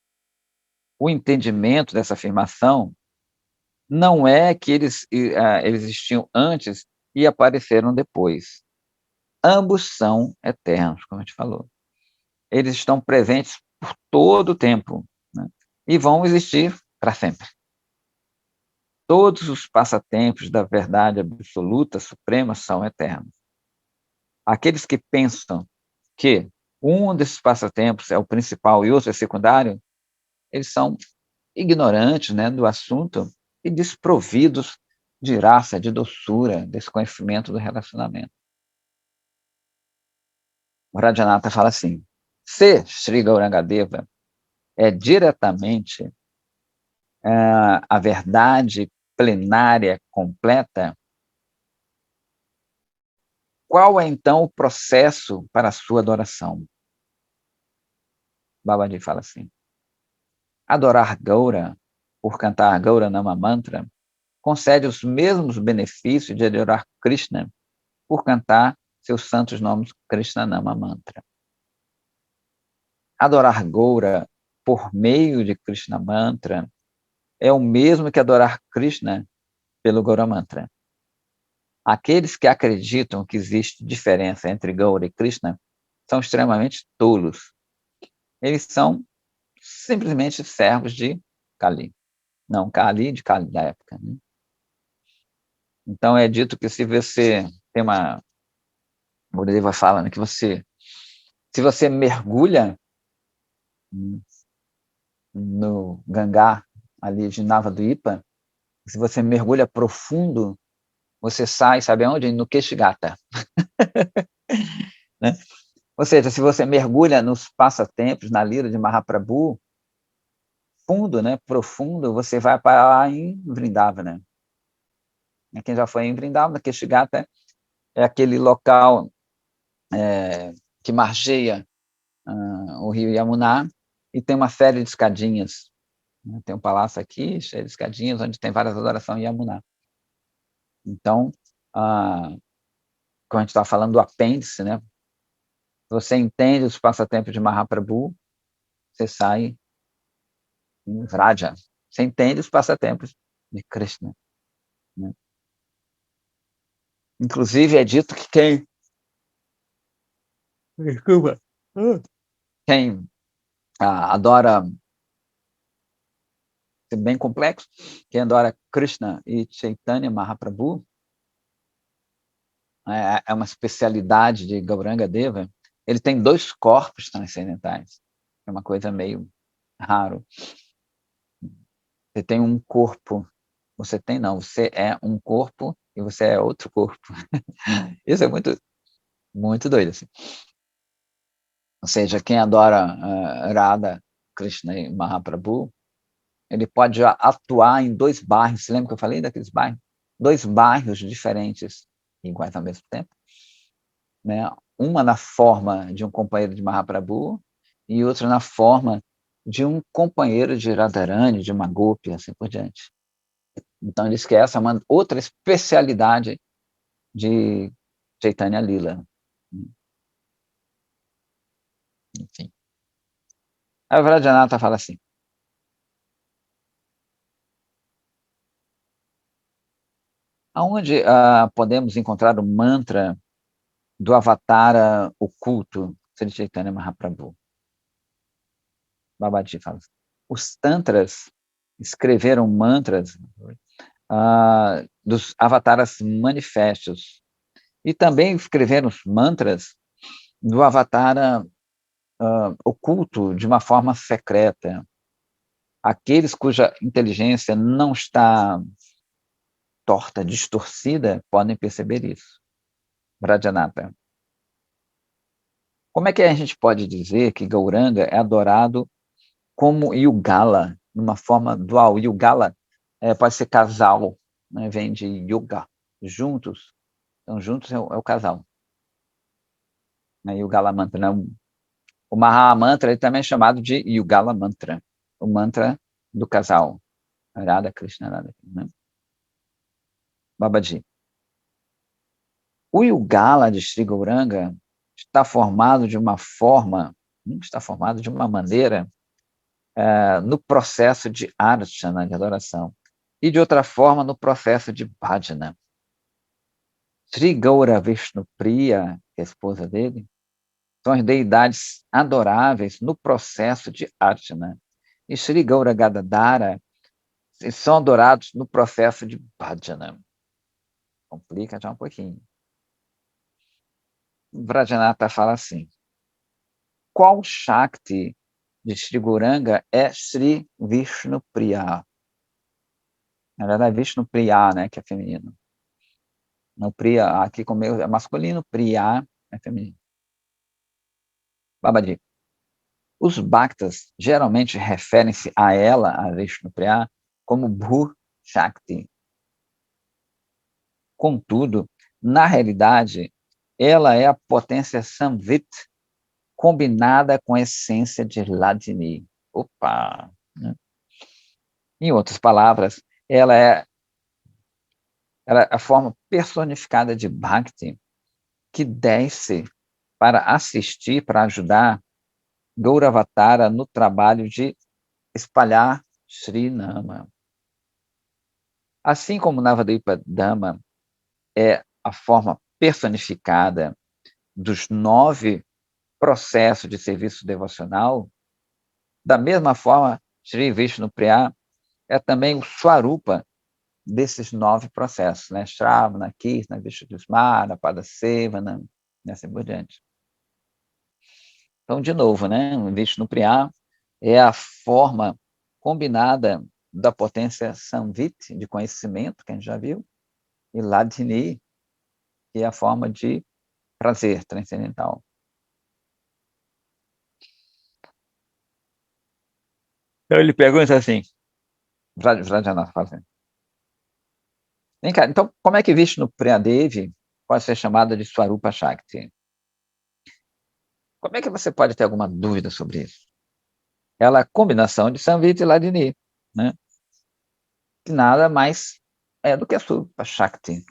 O entendimento dessa afirmação não é que eles existiam antes e apareceram depois. Ambos são eternos, como a gente falou. Eles estão presentes por todo o tempo, né? E vão existir para sempre. Todos os passatempos da verdade absoluta, suprema, são eternos. Aqueles que pensam que um desses passatempos é o principal e outro é secundário, eles são ignorantes, né, do assunto e desprovidos de graça, de doçura, desse conhecimento do relacionamento. O Radhanatha fala assim, se Sri Gaurangadeva é diretamente a verdade plenária completa, qual é então o processo para a sua adoração? Babaji fala assim, adorar Gaura, por cantar Gaura Nama Mantra, concede os mesmos benefícios de adorar Krishna por cantar seus santos nomes Krishna Nama Mantra. Adorar Gaura por meio de Krishna Mantra é o mesmo que adorar Krishna pelo Gaura Mantra. Aqueles que acreditam que existe diferença entre Gaura e Krishna são extremamente tolos. Eles são simplesmente servos de Kali. Não, Kali de Kali da época. Né? Então é dito que se você tem uma... O Gurudeva fala, né, que se você mergulha no Gangá, ali de Navaduipa, se você mergulha profundo, você sai, sabe aonde? No Keshigata. Né? Ou seja, se você mergulha nos passatempos, na lira de Mahaprabhu, fundo, né, profundo, você vai para lá em Vrindavana. Quem já foi em Vrindavana, Keshigata é aquele local que margeia o rio Yamuna e tem uma série de escadinhas. Né? Tem um palácio aqui, cheio de escadinhas, onde tem várias adorações em Yamuna. Então, como a gente está falando do apêndice, né? Você entende os passatempos de Mahaprabhu, você sai em Vraja. Você entende os passatempos de Krishna. Né? Inclusive, é dito que desculpa, quem adora, é bem complexo, quem adora Krishna e Chaitanya Mahaprabhu, é uma especialidade de Gauranga Deva, ele tem 2 corpos transcendentais. É uma coisa meio raro. Você tem um corpo, você tem não, você é um corpo e você é outro corpo. Isso é muito, muito doido. Assim. Ou seja, quem adora Radha, Krishna e Mahaprabhu, ele pode atuar em 2 bairros. Você lembra que eu falei daqueles bairros? 2 bairros diferentes, iguais ao mesmo tempo. Né? Uma na forma de um companheiro de Mahaprabhu e outra na forma de um companheiro de Radharani, de uma Gopi, assim por diante. Então, ele diz que essa é uma outra especialidade de Chaitanya Lila. Enfim. A Vrajanatha fala assim, Aonde podemos encontrar o mantra do Avatara oculto, Sri Chaitanya Mahaprabhu? Babaji fala. Os tantras escreveram mantras dos avataras manifestos e também escreveram os mantras do avatara oculto de uma forma secreta. Aqueles cuja inteligência não está torta, distorcida, podem perceber isso. Brajanata. Como é que a gente pode dizer que Gauranga é adorado como Yugala, numa forma dual? Yugala pode ser casal, né? Vem de Yuga, juntos. Então, juntos é o casal. Né? Yugala Mantra. Né? O Maha Mantra ele também é chamado de Yugala Mantra, o mantra do casal. Radha Krishna, Radha Krishna. Né? Babaji. O Yugala de Sri Gauranga está formado de uma forma, está formado de uma maneira no processo de archana, de adoração, e de outra forma no processo de bhajana. Sri Gaura Vishnu Priya, que é a esposa dele, são as deidades adoráveis no processo de archana. E Sri Gaura Gadadhara são adorados no processo de bhajana. Complica já um pouquinho. Vrajanatha fala assim: qual Shakti de Sri Gauranga é Sri Vishnu Priya? Na verdade, Vishnu Priya, né, que é feminino. No Priya, aqui como é masculino, Priya é feminino. Babaji. Os Bhaktas geralmente referem-se a ela, a Vishnu Priya, como Bhu Shakti. Contudo, na realidade, ela é a potência Samvit combinada com a essência de Hladini. Opa! Né? Em outras palavras, ela é a forma personificada de Bhakti que desce para assistir, para ajudar Gauravatara no trabalho de espalhar Sri Nama. Assim como Navadvipa Dhamma é a forma personificada dos 9 processos de serviço devocional, da mesma forma, Sri Vishnu Priya é também o Swarupa desses 9 processos, né? Shravana, Kirtana, Vishuddhismara, Padasevana, e assim por diante. Então, de novo, né? O Vishnu Priya é a forma combinada da potência Samvit, de conhecimento, que a gente já viu, e Hladini, que é a forma de prazer transcendental. Então ele pergunta assim, Vrajanath fala assim, vem cá, então como é que Vishnu Priyadevi pode ser chamada de Swarupa Shakti? Como é que você pode ter alguma dúvida sobre isso? Ela é a combinação de Samvita e Hladini, né? Que nada mais é do que a Swarupa Shakti.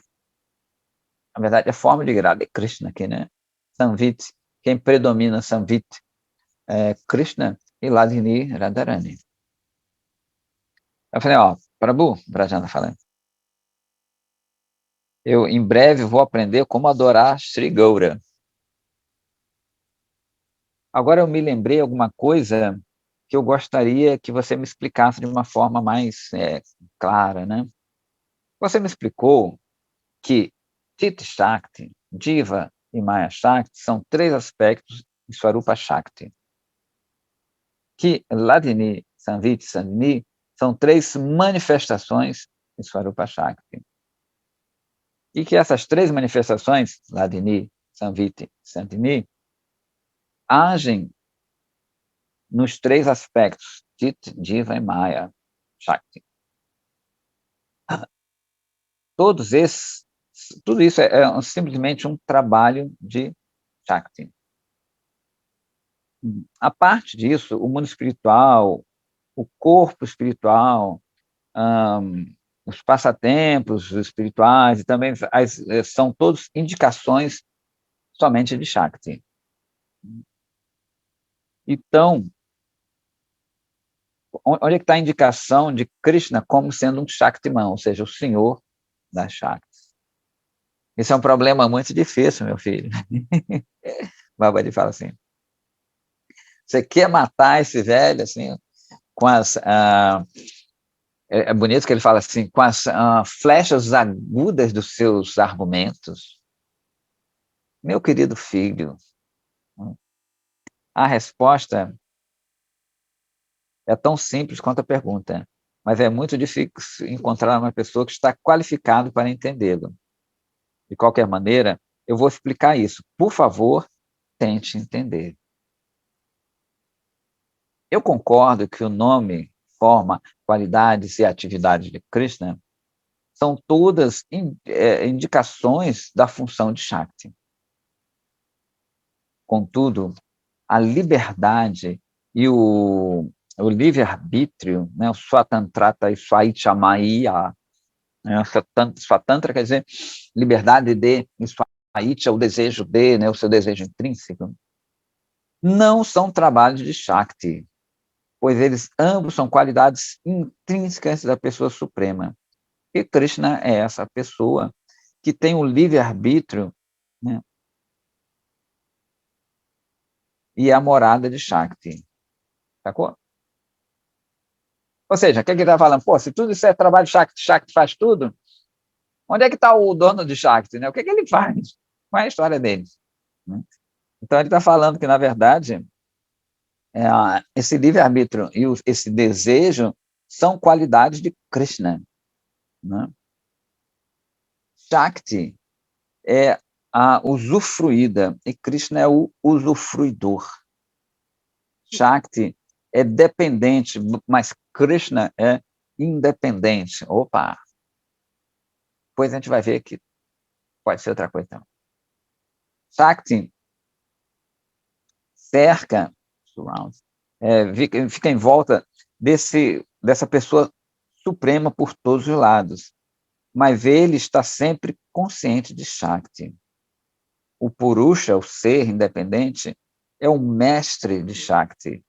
Na verdade, a forma de grado é Krishna aqui, né? Samvit, quem predomina Samvit é Krishna e Hladini Radharani. Eu falei, ó, Prabhu, Brajana falando, eu em breve vou aprender como adorar Sri Gaura. Agora eu me lembrei alguma coisa que eu gostaria que você me explicasse de uma forma mais clara, né? Você me explicou que Tit Shakti, Diva e Maya Shakti são 3 aspectos de Swarupa Shakti. Que Hladini, Samvit e Sandini são 3 manifestações de Swarupa Shakti. E que essas 3 manifestações, Hladini, Samvit e Sandini, agem nos 3 aspectos, Tit, Diva e Maya Shakti. Tudo isso é simplesmente um trabalho de Shakti. A parte disso, o mundo espiritual, o corpo espiritual, os passatempos espirituais, e também são todos indicações somente de Shakti. Então, onde é que está a indicação de Krishna como sendo um Shaktiman, ou seja, o senhor das Shaktis? Isso é um problema muito difícil, meu filho. Babadi fala assim, você quer matar esse velho, assim, com as... é bonito que ele fala assim, com as flechas agudas dos seus argumentos. Meu querido filho, a resposta é tão simples quanto a pergunta, mas é muito difícil encontrar uma pessoa que está qualificada para entendê-lo. De qualquer maneira, eu vou explicar isso. Por favor, tente entender. Eu concordo que o nome, forma, qualidades e atividades de Krishna são todas indicações da função de Shakti. Contudo, a liberdade e o livre-arbítrio, né, o Swatantrata e Swaichamaya, né, Swatantra quer dizer liberdade de, e Swaicha, o desejo de, né, o seu desejo intrínseco, não são trabalhos de Shakti, pois eles ambos são qualidades intrínsecas da pessoa suprema. E Krishna é essa pessoa que tem o livre-arbítrio, né, e a morada de Shakti. Sacou? Ou seja, o que ele está falando? Pô, se tudo isso é trabalho de Shakti, Shakti faz tudo, onde é que está o dono de Shakti? Né? O que ele faz? Qual é a história dele? Né? Então, ele está falando que, na verdade, esse livre-arbítrio e esse desejo são qualidades de Krishna. Né? Shakti é a usufruída e Krishna é o usufruidor. Shakti é dependente, mas Krishna é independente. Opa! Depois a gente vai ver que pode ser outra coisa. Então. Shakti cerca, fica em volta dessa pessoa suprema por todos os lados, mas ele está sempre consciente de Shakti. O Purusha, o ser independente, é o mestre de Shakti,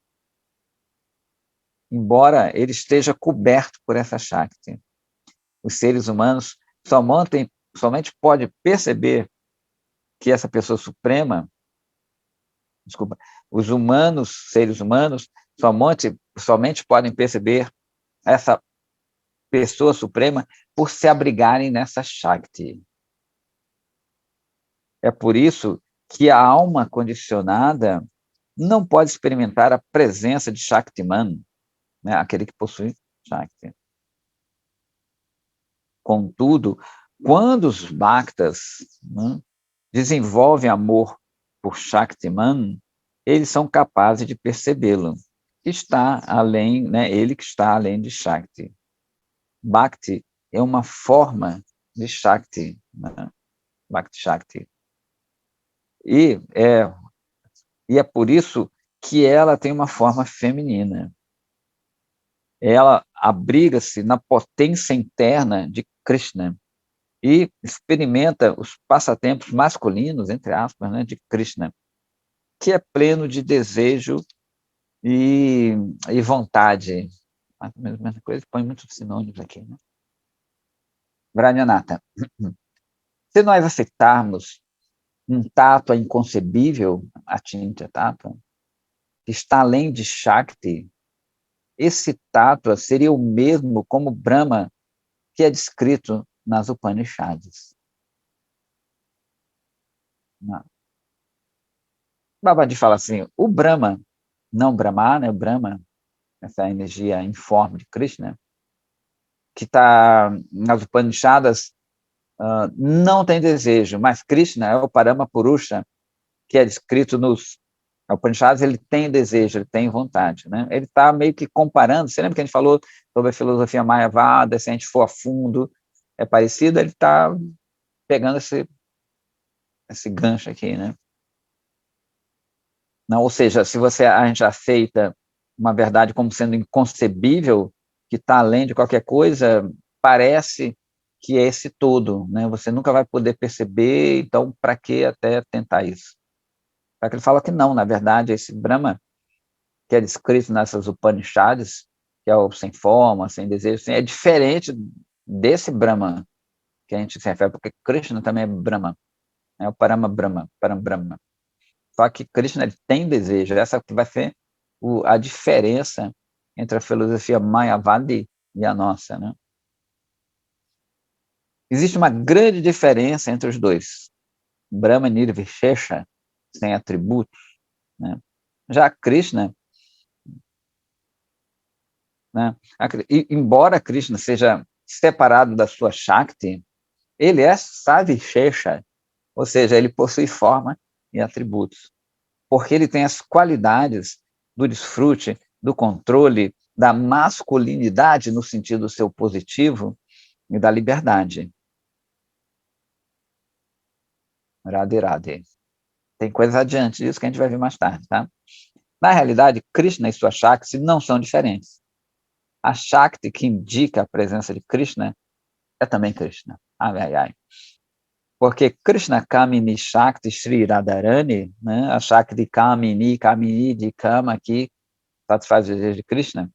embora ele esteja coberto por essa Shakti. Os seres humanos somente podem perceber que essa pessoa suprema, desculpa, os seres humanos, somente podem perceber essa pessoa suprema por se abrigarem nessa Shakti. É por isso que a alma condicionada não pode experimentar a presença de Shaktiman, né, aquele que possui Shakti. Contudo, quando os bhaktas, né, desenvolvem amor por Shaktiman, eles são capazes de percebê-lo, que está além, né, ele que está além de Shakti. Bhakti é uma forma de Shakti, né? Bhakti Shakti. E é por isso que ela tem uma forma feminina. Ela abriga-se na potência interna de Krishna e experimenta os passatempos masculinos, entre aspas, né, de Krishna, que é pleno de desejo e vontade. Mais ou menos a mesma coisa, põe muitos sinônimos aqui. Né? Vranyanata. Se nós aceitarmos um tato inconcebível, a Achintya Tattva, que está além de Shakti, esse tattva seria o mesmo como Brahma, que é descrito nas Upanishads. Babadi fala assim, o Brahma, não Brahma, né, o Brahma, essa energia informe de Krishna, que está nas Upanishads, não tem desejo, mas Krishna é o Parama Purusha, que é descrito nos Upanishads, ele tem desejo, ele tem vontade. Né? Ele está meio que comparando, você lembra que a gente falou sobre a filosofia Mayavada, se a gente for a fundo, é parecido, ele está pegando esse gancho aqui. Né? Não, ou seja, se a gente aceita uma verdade como sendo inconcebível, que está além de qualquer coisa, parece que é esse todo, né? Você nunca vai poder perceber, então para que até tentar isso? Para que ele fala que não, na verdade, esse Brahma, que é descrito nessas Upanishads, que é o sem forma, sem desejo, é diferente desse Brahma, que a gente se refere, porque Krishna também é Brahma, é o Parama Brahma. Só que Krishna ele tem desejo, essa que vai ser a diferença entre a filosofia Mayavadi e a nossa, né? Existe uma grande diferença entre os dois. Brahma Nirvishesha, sem atributos, né? Já Krishna, né? Embora Krishna seja separado da sua Shakti, ele é Savishesha, ou seja, ele possui forma e atributos, porque ele tem as qualidades do desfrute, do controle, da masculinidade no sentido seu positivo e da liberdade. Radhe Radhe. Tem coisas adiante disso que a gente vai ver mais tarde, tá? Na realidade, Krishna e sua Shakti não são diferentes. A Shakti que indica a presença de Krishna é também Krishna. Ai, ai, ai. Porque Krishna Kamini Shakti Sri Radharani, né? A Shakti Kamini, Kamini de Kama aqui, satisfaz o desejo de Krishna,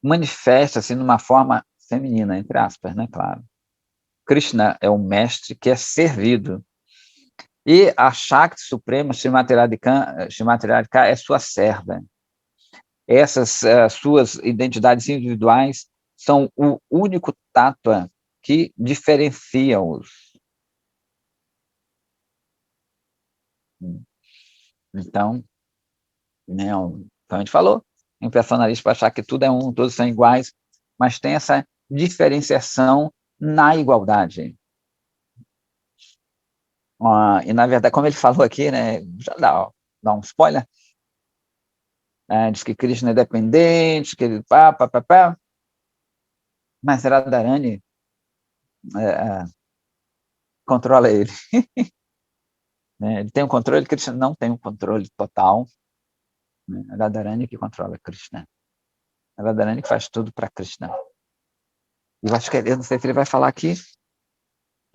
manifesta-se numa forma feminina, entre aspas, né, claro. Krishna é o mestre que é servido. E a Shakti Suprema, Srimati Radhika, é sua serva. Essas suas identidades individuais são o único tattva que diferencia-os. Então, né, como a gente falou, é impersonalista para achar que tudo é um, todos são iguais, mas tem essa diferenciação na igualdade. E, na verdade, como ele falou aqui, né, já dá um spoiler, diz que Krishna é dependente, que ele pá, mas Radharani controla ele. Né? Ele tem um controle, Krishna não tem um controle total. Né? Radharani que controla Krishna. Radharani que faz tudo para Krishna. Eu acho que eu não sei se ele vai falar aqui,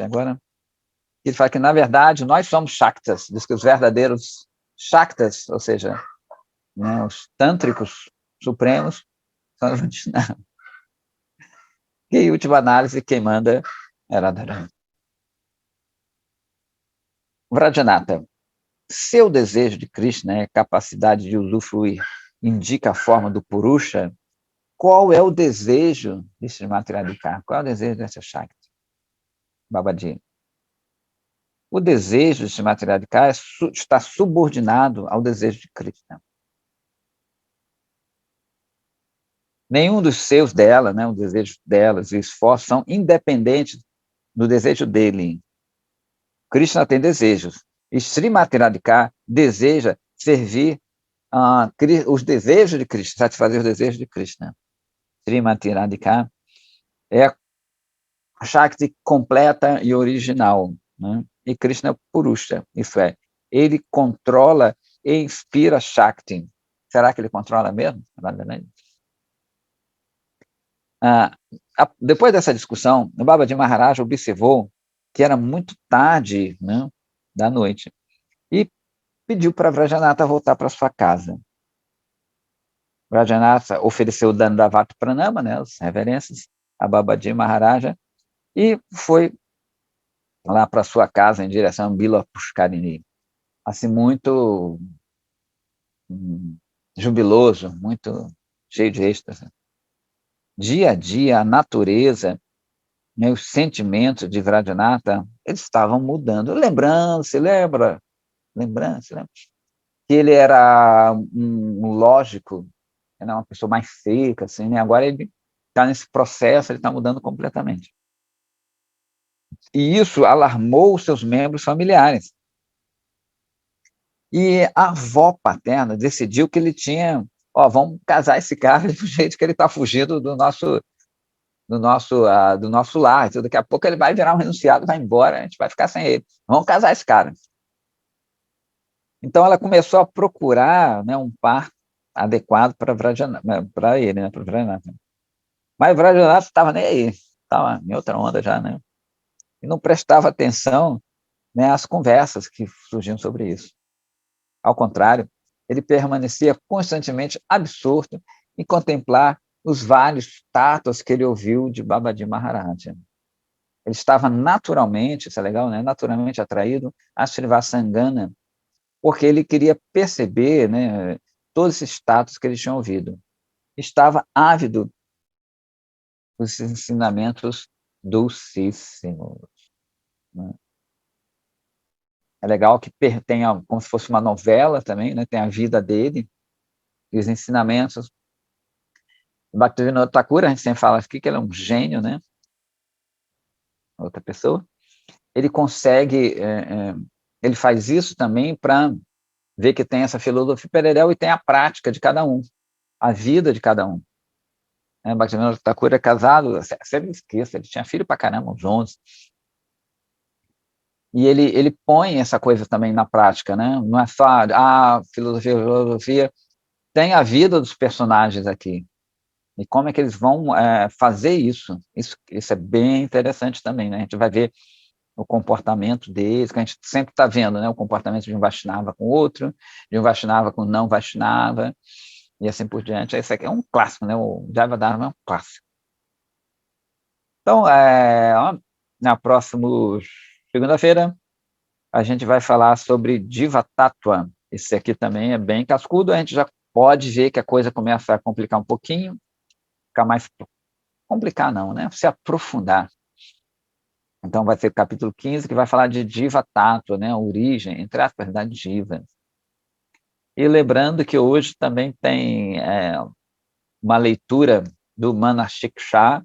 agora. Ele fala que, na verdade, nós somos Shaktas, diz que os verdadeiros Shaktas, ou seja, né, os tântricos supremos, são os Vaishnavas. E, em última análise, quem manda é Radharani. Vrajanatha, seu desejo de Krishna é a capacidade de usufruir, indica a forma do Purusha. Qual é o desejo de Srimati Radhika? Qual é o desejo dessa Shakti? Babaji. O desejo de Srimati Radhika está subordinado ao desejo de Krishna. Nenhum dos seus dela, né, o desejo delas e o esforço são independentes do desejo dele. Krishna tem desejos. E Srimati Radhika deseja servir os desejos de Krishna, satisfazer os desejos de Krishna. Srimati Radhika é a Shakti completa e original, né? E Krishna é o Purusha, isso é, ele controla e inspira Shakti. Será que ele controla mesmo? Depois dessa discussão, o Babaji Maharaj observou que era muito tarde, né, da noite e pediu para Vrajanatha voltar para sua casa. Vrajanatha ofereceu o Dandavata Pranama, né, as reverências, a Babaji Maharaja, e foi lá para sua casa em direção a Bila Pushkarini. Assim, muito jubiloso, muito cheio de êxtase. Dia a dia, a natureza, né, os sentimentos de Vrajanatha, eles estavam mudando. Lembrando, se lembra? Que ele era um lógico, era uma pessoa mais seca, assim, né? Agora ele está nesse processo, ele está mudando completamente. E isso alarmou os seus membros familiares. E a avó paterna decidiu que ele tinha, vamos casar esse cara do jeito que ele está fugindo do nosso lar. Então, daqui a pouco ele vai virar um renunciado, vai embora, a gente vai ficar sem ele. Vamos casar esse cara. Então, ela começou a procurar, né, um par adequado para ele, né, para o Vrajanatha. Mas o Vrajanatha estava nem aí, estava em outra onda já, né? E não prestava atenção, né, às conversas que surgiam sobre isso. Ao contrário, ele permanecia constantemente absorto em contemplar os vários tatos que ele ouviu de Babaji Maharaj. ele estava naturalmente, isso é legal, né? Naturalmente atraído a Srivasangana, porque ele queria perceber, né, todos esses status que ele tinha ouvido. Estava ávido dos ensinamentos dulcíssimos. Né? É legal que tem como se fosse uma novela também, né? Tem a vida dele e os ensinamentos. O Bhaktivinoda Thakur, a gente sempre fala aqui que ele é um gênio, né? Outra pessoa. Ele consegue, ele faz isso também para ver que tem essa filosofia Pererel e tem a prática de cada um, a vida de cada um. Né? Bhaktivinoda Thakur é casado, sempre esqueço, ele tinha filho para caramba, uns 11. E ele põe essa coisa também na prática, né? Não é só filosofia, tem a vida dos personagens aqui. E como é que eles vão fazer isso? Isso é bem interessante também, né? A gente vai ver o comportamento deles, que a gente sempre está vendo, né? O comportamento de um Vaishnava com outro, de um Vaishnava com não Vaishnava, e assim por diante. Esse aqui é um clássico, né? O Jaiva Dharma é um clássico. Então, na próxima segunda-feira, a gente vai falar sobre Diva Tattva. Esse aqui também é bem cascudo, a gente já pode ver que a coisa começa a complicar um pouquinho, ficar mais... Complicar não, né? Se aprofundar. Então, vai ser o capítulo 15, que vai falar de Diva Tattva, né? A origem, entre aspas, da diva. E lembrando que hoje também tem uma leitura do Manassiksha,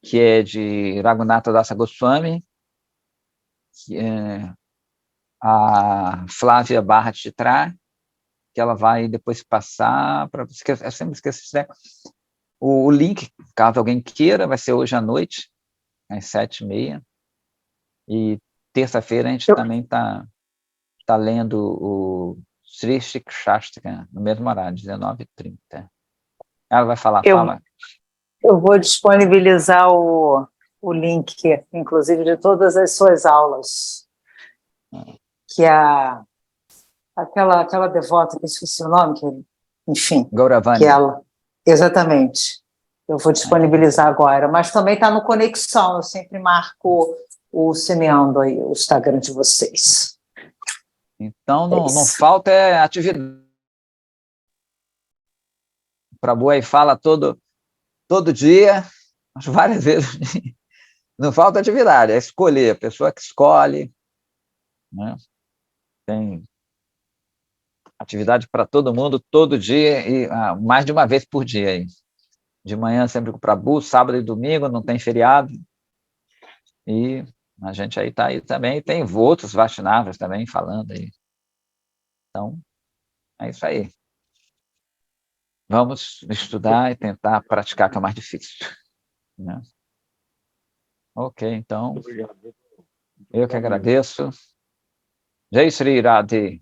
que é de Raghunatha Dasa Goswami, que é a Flávia Barra de Chitrar, que ela vai depois passar para você. Eu sempre esqueço, né? O link, caso alguém queira, vai ser hoje à noite, às 7h30. E terça-feira a gente também está lendo o Sri Shikshastra, no mesmo horário, 19h30. Ela vai falar, fala. Eu vou disponibilizar o link, inclusive, de todas as suas aulas, que aquela devota, que eu esqueci o nome, enfim, Gauravani. que ela... Exatamente. Eu vou disponibilizar agora, mas também está no Conexão, eu sempre marco o semeando aí, o Instagram de vocês. Então, não falta atividade. O Prabhu aí fala todo dia, várias vezes. Não falta atividade, é escolher, a pessoa que escolhe. Né? Tem atividade para todo mundo, todo dia, e mais de uma vez por dia. Aí. De manhã sempre com o Prabhu, sábado e domingo, não tem feriado. E a gente aí está aí também, tem outros Vaishnavas também falando aí. Então, é isso aí. Vamos estudar e tentar praticar, que é o mais difícil. Né? Ok, então, eu que agradeço. Jai Shri Radhe.